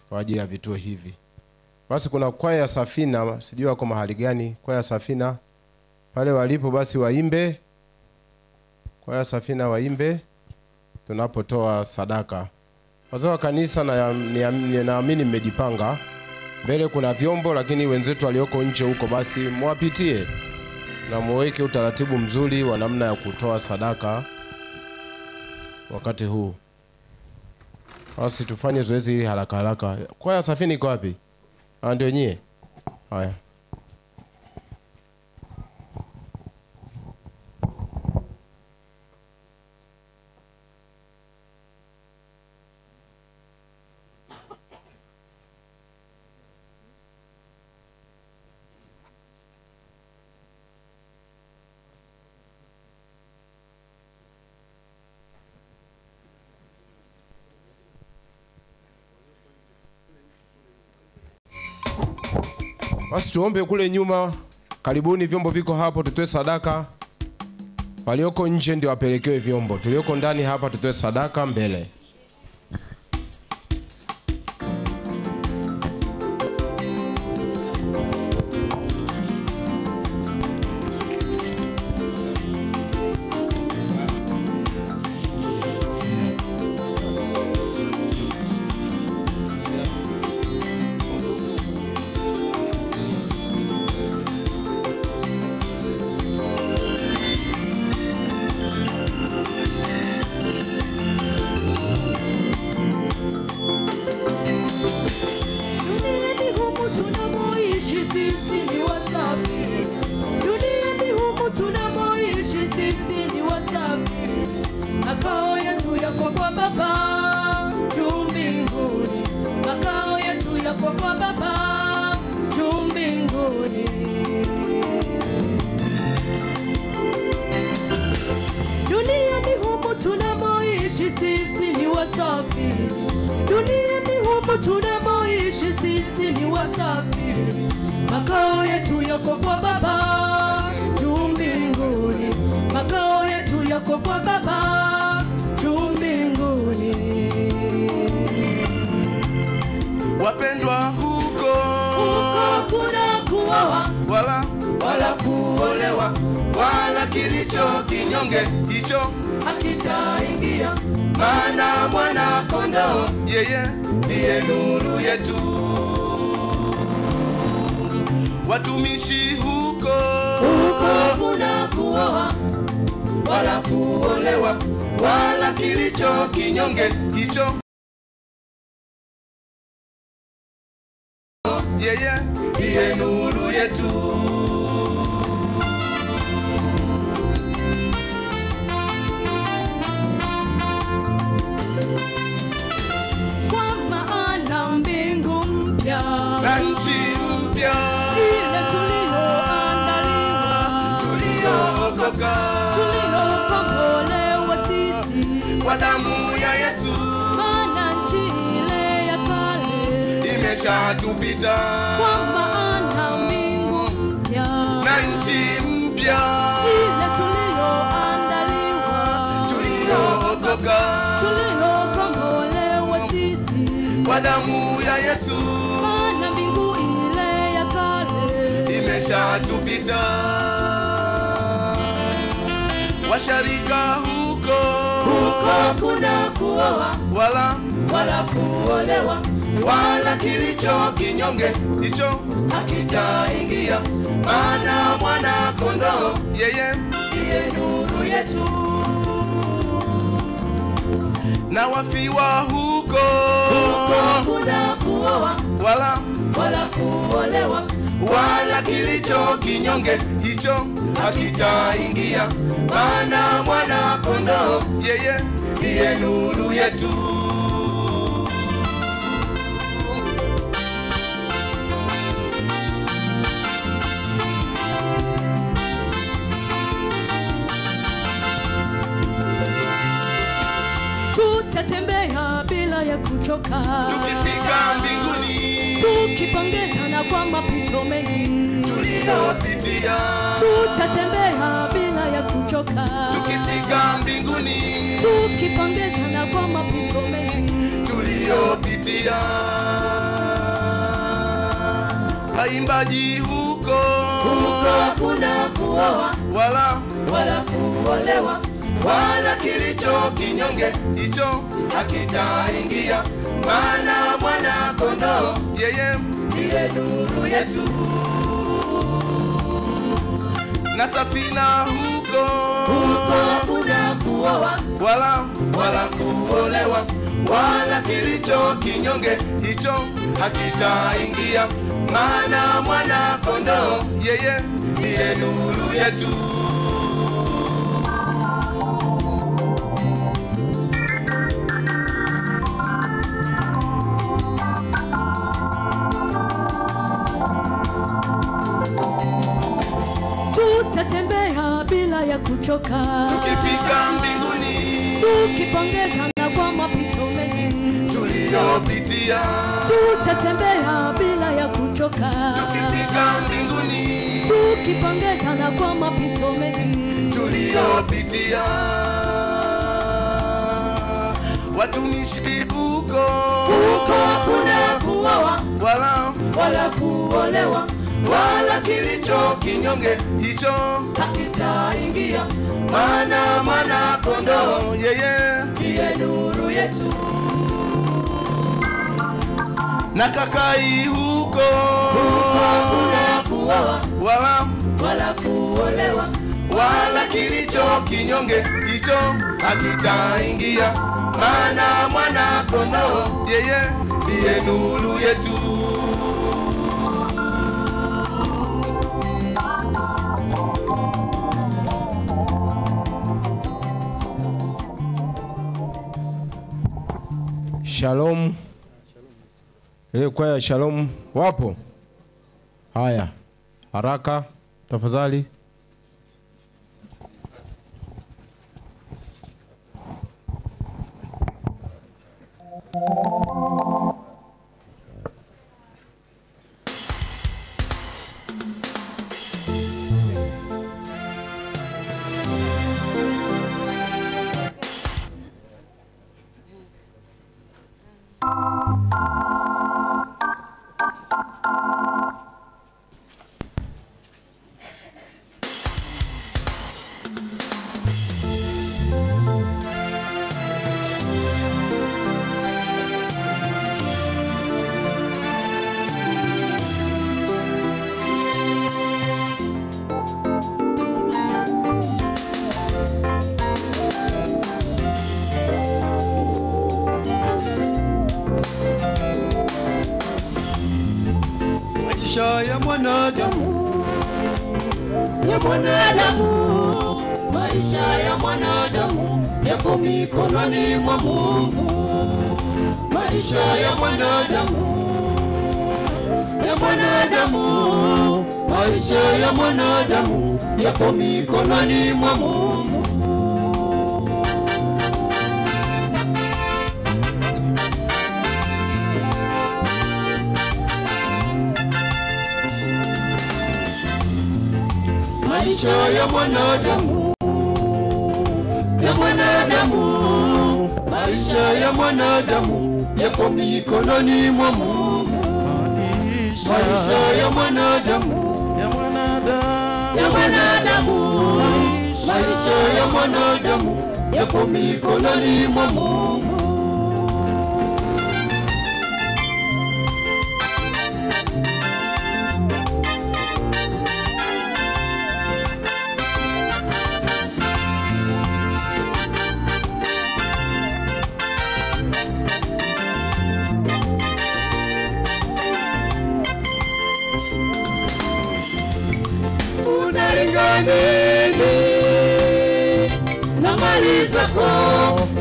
kwa ajili ya vituo hivi. Basi kuna kwaya ya Safina, sijui wako mahali gani, kwaya ya Safina pale walipo basi waimbe. Kwaya ya Safina waimbe tunapotoa sadaka. Wazee wa kanisa naamini mmejipanga. Mbele kuna vyombo, lakini wenzetu walioko nje huko basi muwapitie na muweke utaratibu mzuri wa namna ya kutoa sadaka wakati huu. Basi tufanye zoezi hili haraka haraka. Kwaya Safini iko wapi? Ndio nyie. Haya. Basi tuombe kule nyuma. Karibuni, vyombo viko hapo, tutoe sadaka. Walioko nje ndio wapelekewe vyombo. Tulioko ndani hapa tutoe sadaka mbele. Makao yetu yako kwa Baba juu mbinguni, makao yetu yako kwa Baba juu mbinguni. Wapendwa, huko kuna kuoa wala kuolewa, wala kilicho kinyonge hicho hakitaingia, maana mwana kondoo yeye ndiye nuru yetu. Watumishi huko kuna kuoa wala kuolewa, wala kilicho kinyonge hicho yeye ndiye nuru yetu. Kwa maana mbingu mpya na nchi mpya ile tulioandaliwa, tuliookoka, tuliokombolewa sisi kwa damu ya Yesu, maana nchi ile ya kale imeshatupita. Kwa maana mbingu mpya na nchi mpya ile tulioandaliwa, tuliookoka, tuliokombolewa sisi kwa damu ya Yesu, maana mbingu ile ya kale imeshatupita. Washarika huko kuna kuoa wala kuolewa, wala kilicho kinyonge hicho hakitaingia, maana mwana kondoo yeye ndiye nuru yetu. Na wafiwa huko kuna kuoa wala kuolewa, wala kilicho kinyonge hicho hakitaingia, maana mwana kondoo yeye ndiye nuru yetu. tutatembea bila ya kuchoka, tukifika mbinguni, tukipongezana kwa mapito mengi tuliyopitia. Tutatembea bila ya kuchoka, tukifika mbinguni, tukipongezana kwa mapito mengi tuliyopitia. Waimbaji huko kuna kuoa wala kuolewa, wala kilicho kinyonge hicho hakitaingia, maana mwana kondoo yeye ndiye nuru yetu. Na safina huko kuna kuoa wala kuolewa, wala kilicho kinyonge hicho hakitaingia, maana mwana kondoo yeye ndiye nuru yetu. Tutatembea bila ya kuchoka, tukifika mbinguni, tukipongezana kwa mapito mengi tuliyopitia. Tutatembea bila ya kuchoka, tukifika mbinguni, tukipongezana kwa mapito mengi tuliyopitia. Watumishi huko kuna kuoa wala kuolewa, wala kilicho kinyonge hicho hakitaingia, maana mwana kondoo yeye ndiye nuru yetu. Na kakai huko kuna kuoa wala kuolewa, wala kilicho kinyonge hicho hakitaingia, maana mwana kondoo yeye ndiye nuru yetu. Shalom. Kwaya Shalom wapo? Haya, haraka tafadhali. ya mwanadamu, ya mwanadamu, maisha ya mwanadamu yako mikononi mwa Mungu. Maisha ya mwanadamu, ya mwanadamu, maisha ya mwanadamu yako mikononi mwa Mungu. Maisha ya mwanadamu, ya mwanadamu, maisha ya mwanadamu yako mikononi mwa Mungu. Maisha ya mwanadamu, ya mwanadamu, ya mwanadamu, maisha ya mwanadamu yako mikononi mwa Mungu. Unalinganini na mali zako,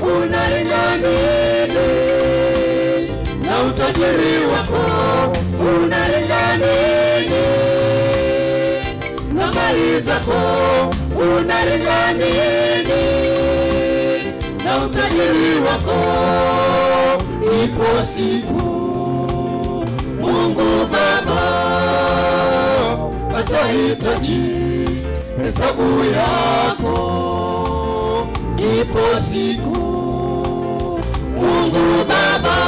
unalinganini na utajiri wako, unalinganini na mali zako, unalinganini na utajiri wako. Ipo siku Mungu Baba atahitaji hesabu yako. Ipo siku Mungu Baba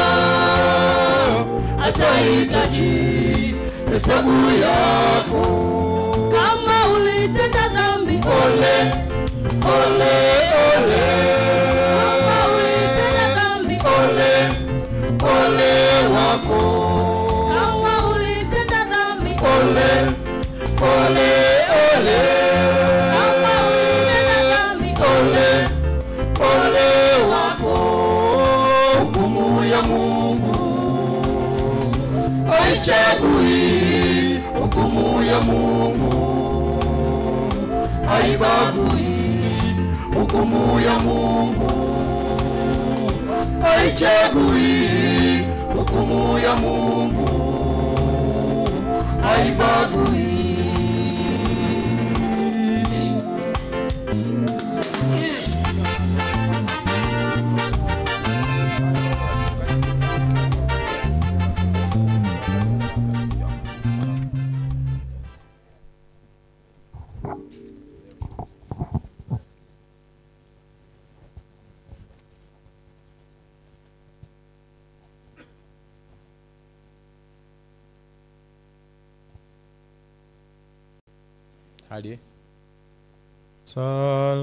atahitaji hesabu yako. Kama ulitenda dhambi, ole, ole, ole. Kama ulitenda dhambi, ole, ole wako. Kama ulitenda dhambi, ole, ole, ole. Kama ulitenda dhambi, ole, ole wako. Hukumu ya Mungu haichagui, hukumu ya Mungu haibagui, hukumu ya Mungu haichagui, hukumu ya Mungu haibagui. Hadi.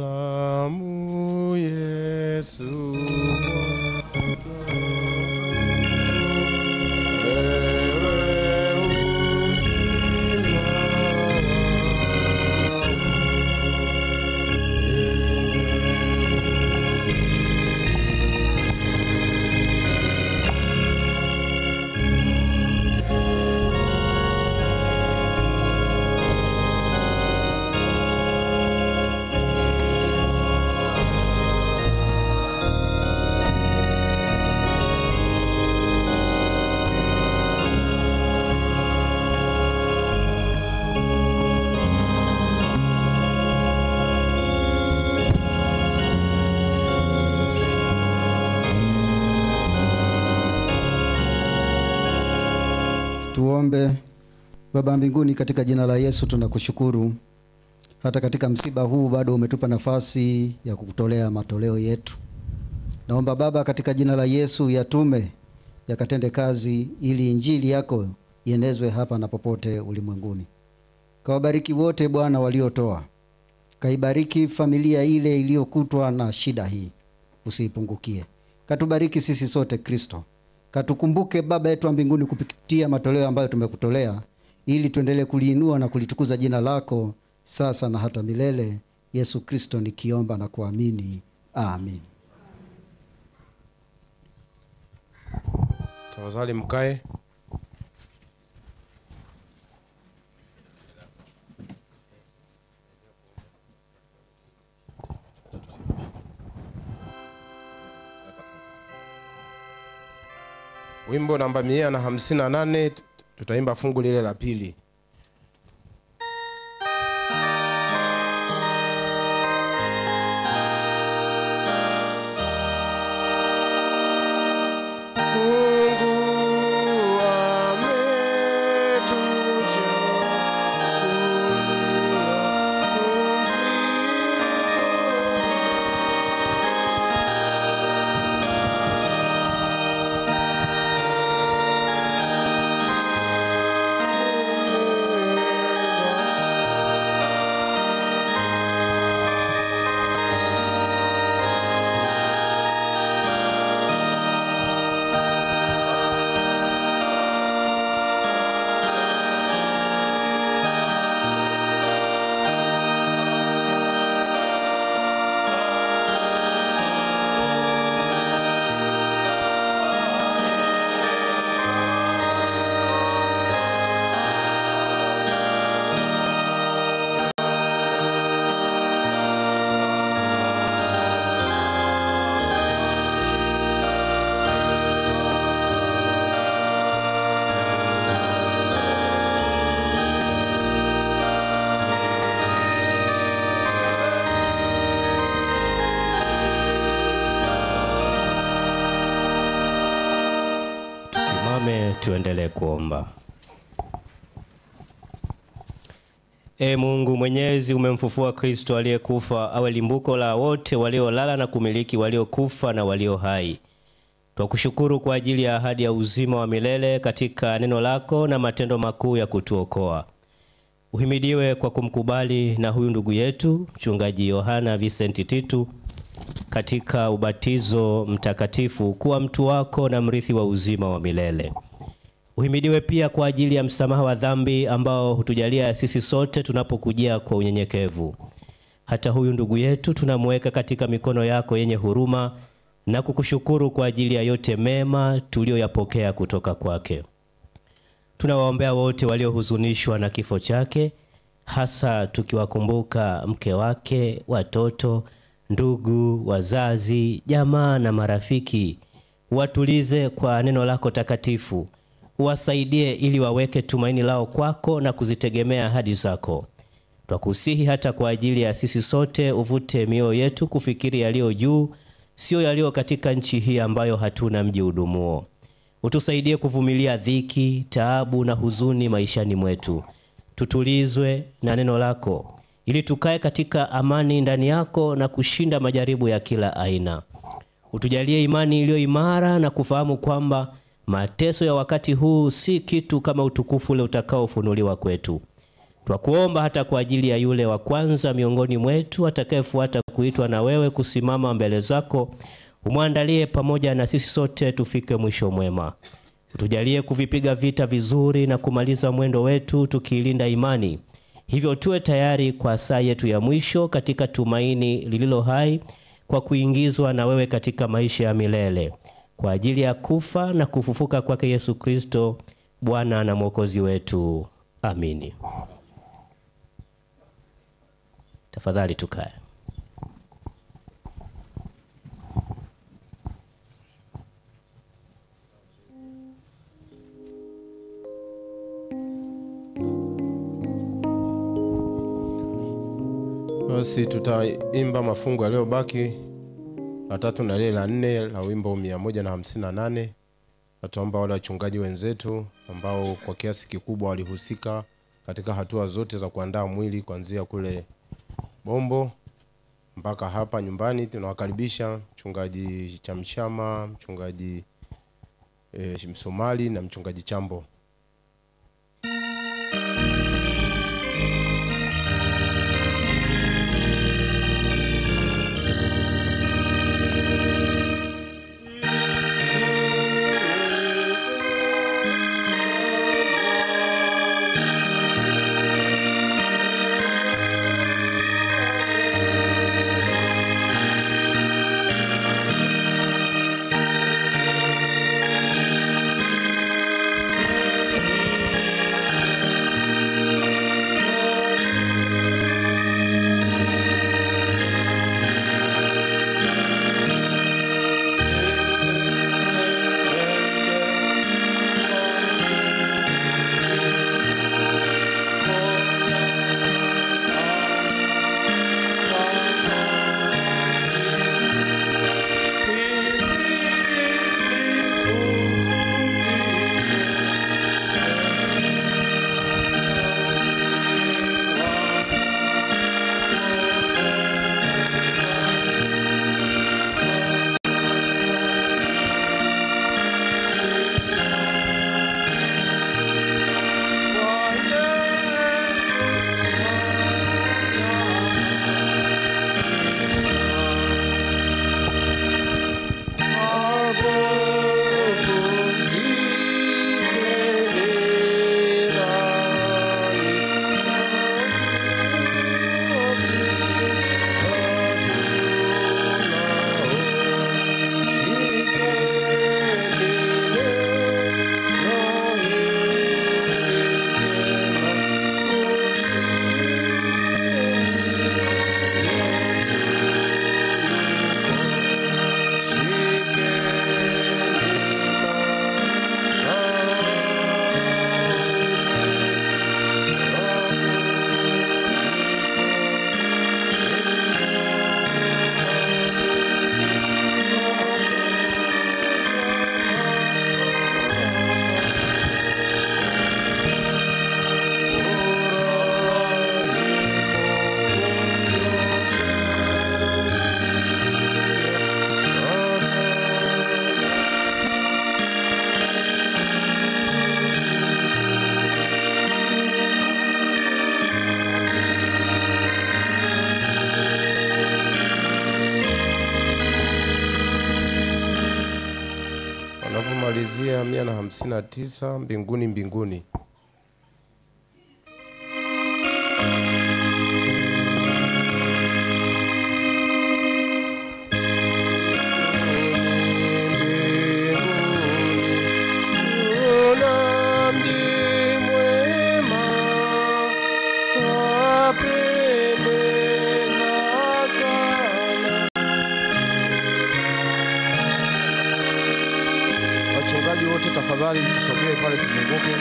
Salamu Yesu Tuombe. Baba mbinguni, katika jina la Yesu tunakushukuru. Hata katika msiba huu bado umetupa nafasi ya kukutolea matoleo yetu. Naomba Baba, katika jina la Yesu yatume yakatende kazi, ili injili yako ienezwe hapa na popote ulimwenguni. Kawabariki wote Bwana waliotoa. Kaibariki familia ile iliyokutwa na shida hii, usiipungukie. Katubariki sisi sote Kristo. Katukumbuke Baba yetu wa mbinguni kupitia matoleo ambayo tumekutolea, ili tuendelee kuliinua na kulitukuza jina lako sasa na hata milele. Yesu Kristo nikiomba na kuamini. Amin. Tafadhali mkae. Wimbo namba 158 tutaimba fungu lile la pili. Tuendelee kuomba. Mungu Mwenyezi, umemfufua Kristo aliyekufa awe limbuko la wote waliolala na kumiliki waliokufa na walio hai. Twakushukuru kwa ajili ya ahadi ya uzima wa milele katika neno lako na matendo makuu ya kutuokoa. Uhimidiwe kwa kumkubali na huyu ndugu yetu Mchungaji Yohana Vincent Titu katika ubatizo mtakatifu kuwa mtu wako na mrithi wa uzima wa milele. Uhimidiwe pia kwa ajili ya msamaha wa dhambi ambao hutujalia sisi sote tunapokujia kwa unyenyekevu. Hata huyu ndugu yetu tunamweka katika mikono yako yenye huruma na kukushukuru kwa ajili ya yote mema tulioyapokea kutoka kwake. Tunawaombea wote waliohuzunishwa na kifo chake, hasa tukiwakumbuka mke wake, watoto, ndugu, wazazi, jamaa na marafiki. Watulize kwa neno lako takatifu. Wasaidie ili waweke tumaini lao kwako na kuzitegemea ahadi zako. Twakusihi hata kwa ajili ya sisi sote uvute mioyo yetu kufikiri yaliyo juu, sio yaliyo katika nchi hii ambayo hatuna mji udumuo. Utusaidie kuvumilia dhiki, taabu na huzuni maishani mwetu. Tutulizwe na neno lako ili tukae katika amani ndani yako na kushinda majaribu ya kila aina. Utujalie imani iliyo imara na kufahamu kwamba mateso ya wakati huu si kitu kama utukufu ule utakaofunuliwa kwetu. Twakuomba hata kwa ajili ya yule wa kwanza miongoni mwetu atakayefuata kuitwa na wewe kusimama mbele zako, umwandalie pamoja na sisi sote tufike mwisho mwema. Utujalie kuvipiga vita vizuri na kumaliza mwendo wetu tukiilinda imani. Hivyo tuwe tayari kwa saa yetu ya mwisho katika tumaini lililo hai, kwa kuingizwa na wewe katika maisha ya milele. Kwa ajili ya kufa na kufufuka kwake Yesu Kristo, Bwana na Mwokozi wetu. Amini. Tafadhali tukae. Basi tutaimba mafungu yaliyobaki la 3 na lile la 4 la wimbo 158. Tutaomba wale wachungaji wenzetu ambao kwa kiasi kikubwa walihusika katika hatua zote za kuandaa mwili kuanzia kule Bombo mpaka hapa nyumbani. Tunawakaribisha mchungaji Chamshama, mchungaji Msomali na mchungaji Chambo. 59 mbinguni mbinguni. Wachungaji wote tafadhali tusogee pale tuzunguke.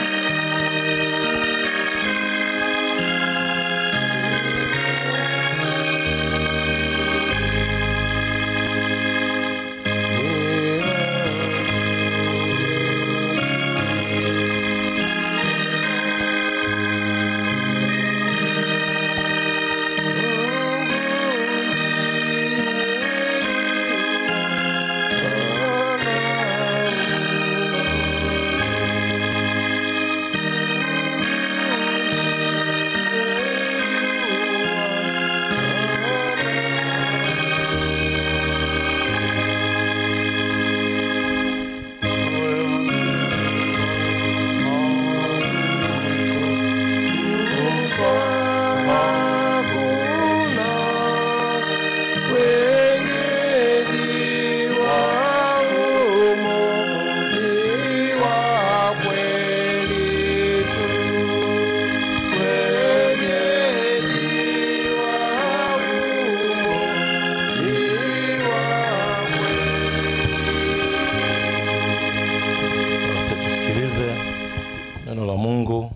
Neno la Mungu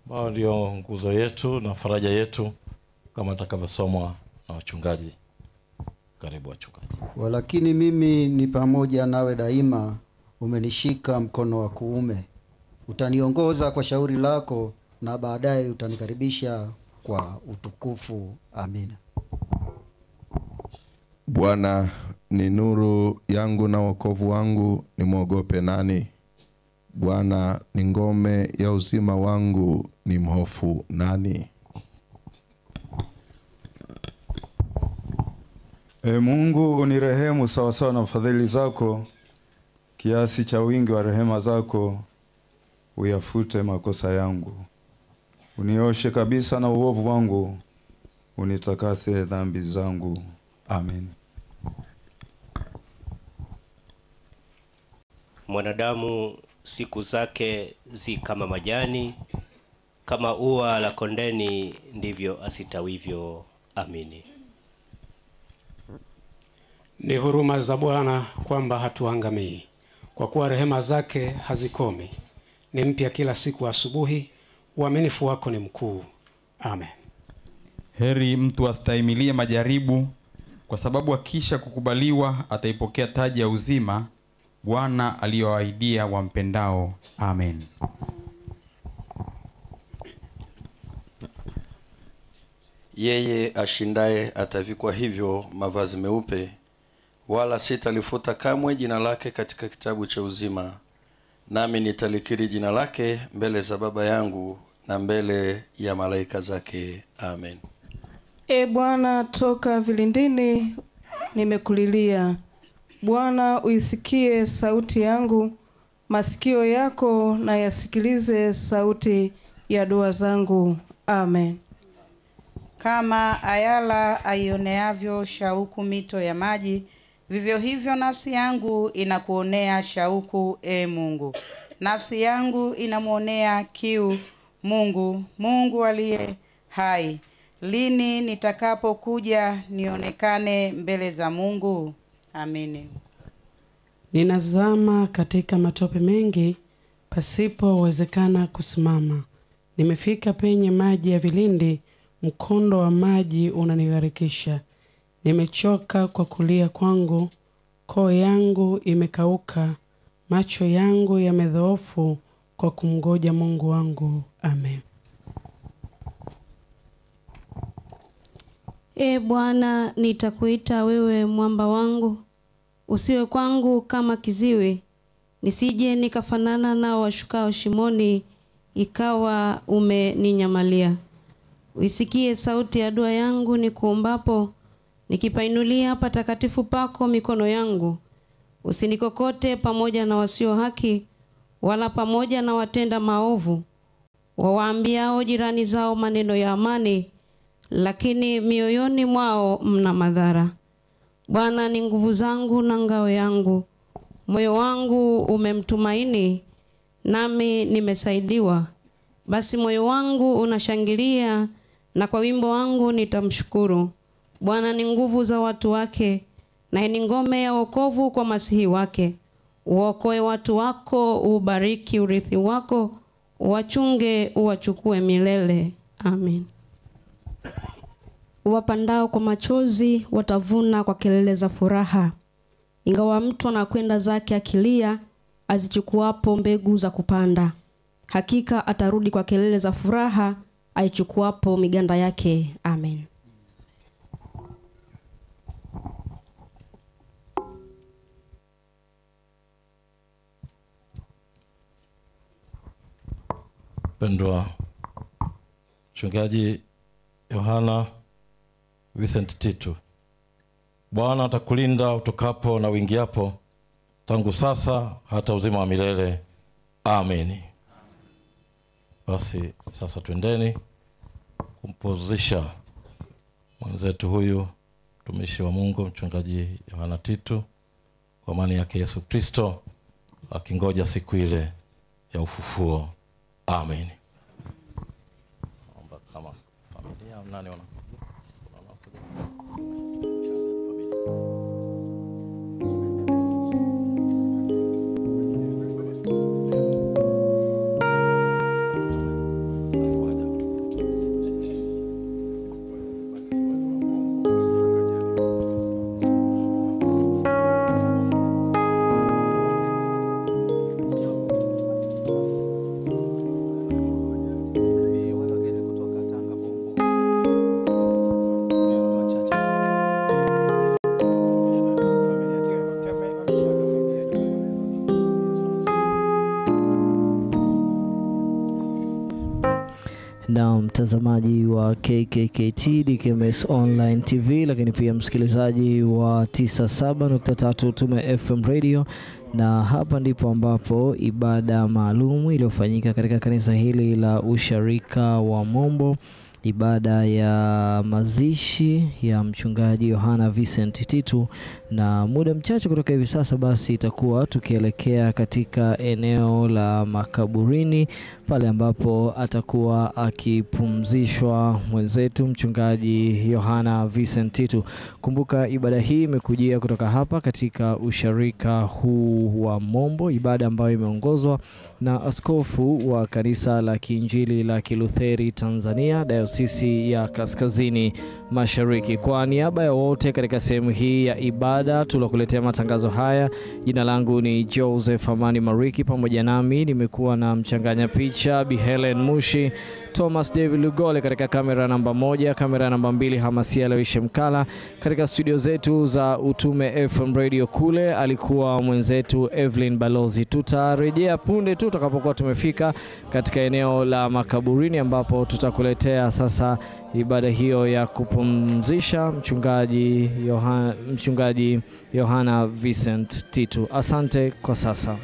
ambao ndio nguzo yetu na faraja yetu kama atakavyosomwa na wachungaji. Karibu wachungaji. Walakini mimi ni pamoja nawe daima, umenishika mkono wa kuume. Utaniongoza kwa shauri lako na baadaye utanikaribisha kwa utukufu. Amina. Bwana ni nuru yangu na wokovu wangu, nimwogope nani? Bwana ni ngome ya uzima wangu, ni mhofu nani? Mungu unirehemu sawa sawa na fadhili zako, kiasi cha wingi wa rehema zako uyafute makosa yangu. Unioshe kabisa na uovu wangu, unitakase dhambi zangu. Amen. Mwanadamu siku zake zi kama majani, kama ua la kondeni ndivyo asitawivyo. Amini. Ni huruma za Bwana kwamba hatuangamii, kwa kuwa rehema zake hazikomi. Ni mpya kila siku asubuhi, uaminifu wako ni mkuu. Amen. Heri mtu astahimilie majaribu, kwa sababu akisha kukubaliwa ataipokea taji ya uzima Bwana aliyoahidia wampendao. Amen. Yeye ashindaye atavikwa hivyo mavazi meupe, wala sitalifuta kamwe jina lake katika kitabu cha uzima, nami nitalikiri jina lake mbele za Baba yangu na mbele ya malaika zake. Amen. E Bwana, toka vilindini nimekulilia. Bwana, uisikie sauti yangu, masikio yako na yasikilize sauti ya dua zangu. Amen. Kama ayala aioneavyo shauku mito ya maji, vivyo hivyo nafsi yangu inakuonea shauku, e Mungu. Nafsi yangu inamuonea kiu Mungu, Mungu aliye hai. Lini nitakapokuja nionekane mbele za Mungu? Amini. Ninazama katika matope mengi, pasipowezekana kusimama. Nimefika penye maji ya vilindi, mkondo wa maji unanigharikisha. Nimechoka kwa kulia kwangu, koo yangu imekauka, macho yangu yamedhoofu kwa kumngoja Mungu wangu. Amen. E Bwana, nitakuita wewe mwamba wangu, usiwe kwangu kama kiziwi, nisije nikafanana nao washukao shimoni, ikawa umeninyamalia. Uisikie sauti ya dua yangu nikuombapo, nikipainulia patakatifu pako mikono yangu. Usinikokote pamoja na wasio haki, wala pamoja na watenda maovu, wawaambiao jirani zao maneno ya amani, lakini mioyoni mwao mna madhara. Bwana ni nguvu zangu na ngao yangu, moyo wangu umemtumaini, nami nimesaidiwa. Basi moyo wangu unashangilia, na kwa wimbo wangu nitamshukuru. Bwana ni nguvu za watu wake, na ni ngome ya wokovu kwa masihi wake. Uokoe watu wako, ubariki urithi wako, uwachunge, uwachukue milele. Amen. Wapandao kwa machozi watavuna kwa kelele za furaha. Ingawa mtu anakwenda zake akilia, azichukuapo mbegu za kupanda, hakika atarudi kwa kelele za furaha, aichukuapo miganda yake. Amen. Pendwa Mchungaji Yohana Vincent Titu, Bwana atakulinda utokapo na uingiapo, tangu sasa hata uzima wa milele. Amen. Basi sasa twendeni kumpozisha mwenzetu huyu mtumishi wa Mungu Mchungaji Yohana Titu kwa amani yake Yesu Kristo, akingoja siku ile ya ufufuo. Amen. Naomba kama familia nani wana na mtazamaji wa KKKT DKMS Online TV, lakini pia msikilizaji wa 97.3 Tume FM Radio. Na hapa ndipo ambapo ibada maalum iliyofanyika katika kanisa hili la Usharika wa Mombo, ibada ya mazishi ya Mchungaji Yohana Vincent Titu. Na muda mchache kutoka hivi sasa basi itakuwa tukielekea katika eneo la makaburini, pale ambapo atakuwa akipumzishwa mwenzetu Mchungaji Yohana Vincent Titu. Kumbuka ibada hii imekujia kutoka hapa katika usharika huu wa Mombo, ibada ambayo imeongozwa na askofu wa kanisa la Kiinjili la Kilutheri Tanzania, Dayosisi ya Kaskazini Mashariki. Kwa niaba ya wote katika sehemu hii ya ibada tulokuletea matangazo haya, jina langu ni Joseph Amani Mariki, pamoja nami nimekuwa na mchanganya picha Bi Helen Mushi, Thomas David Lugole katika kamera namba 1, kamera namba 2 Hamasia Lewishe Mkala. Katika studio zetu za Utume FM Radio kule alikuwa mwenzetu Evelyn Balozi. Tutarejea punde tu tutakapokuwa tumefika katika eneo la makaburini, ambapo tutakuletea sasa ibada hiyo ya kupumzisha Mchungaji Yohana Vincent Titu. Asante kwa sasa.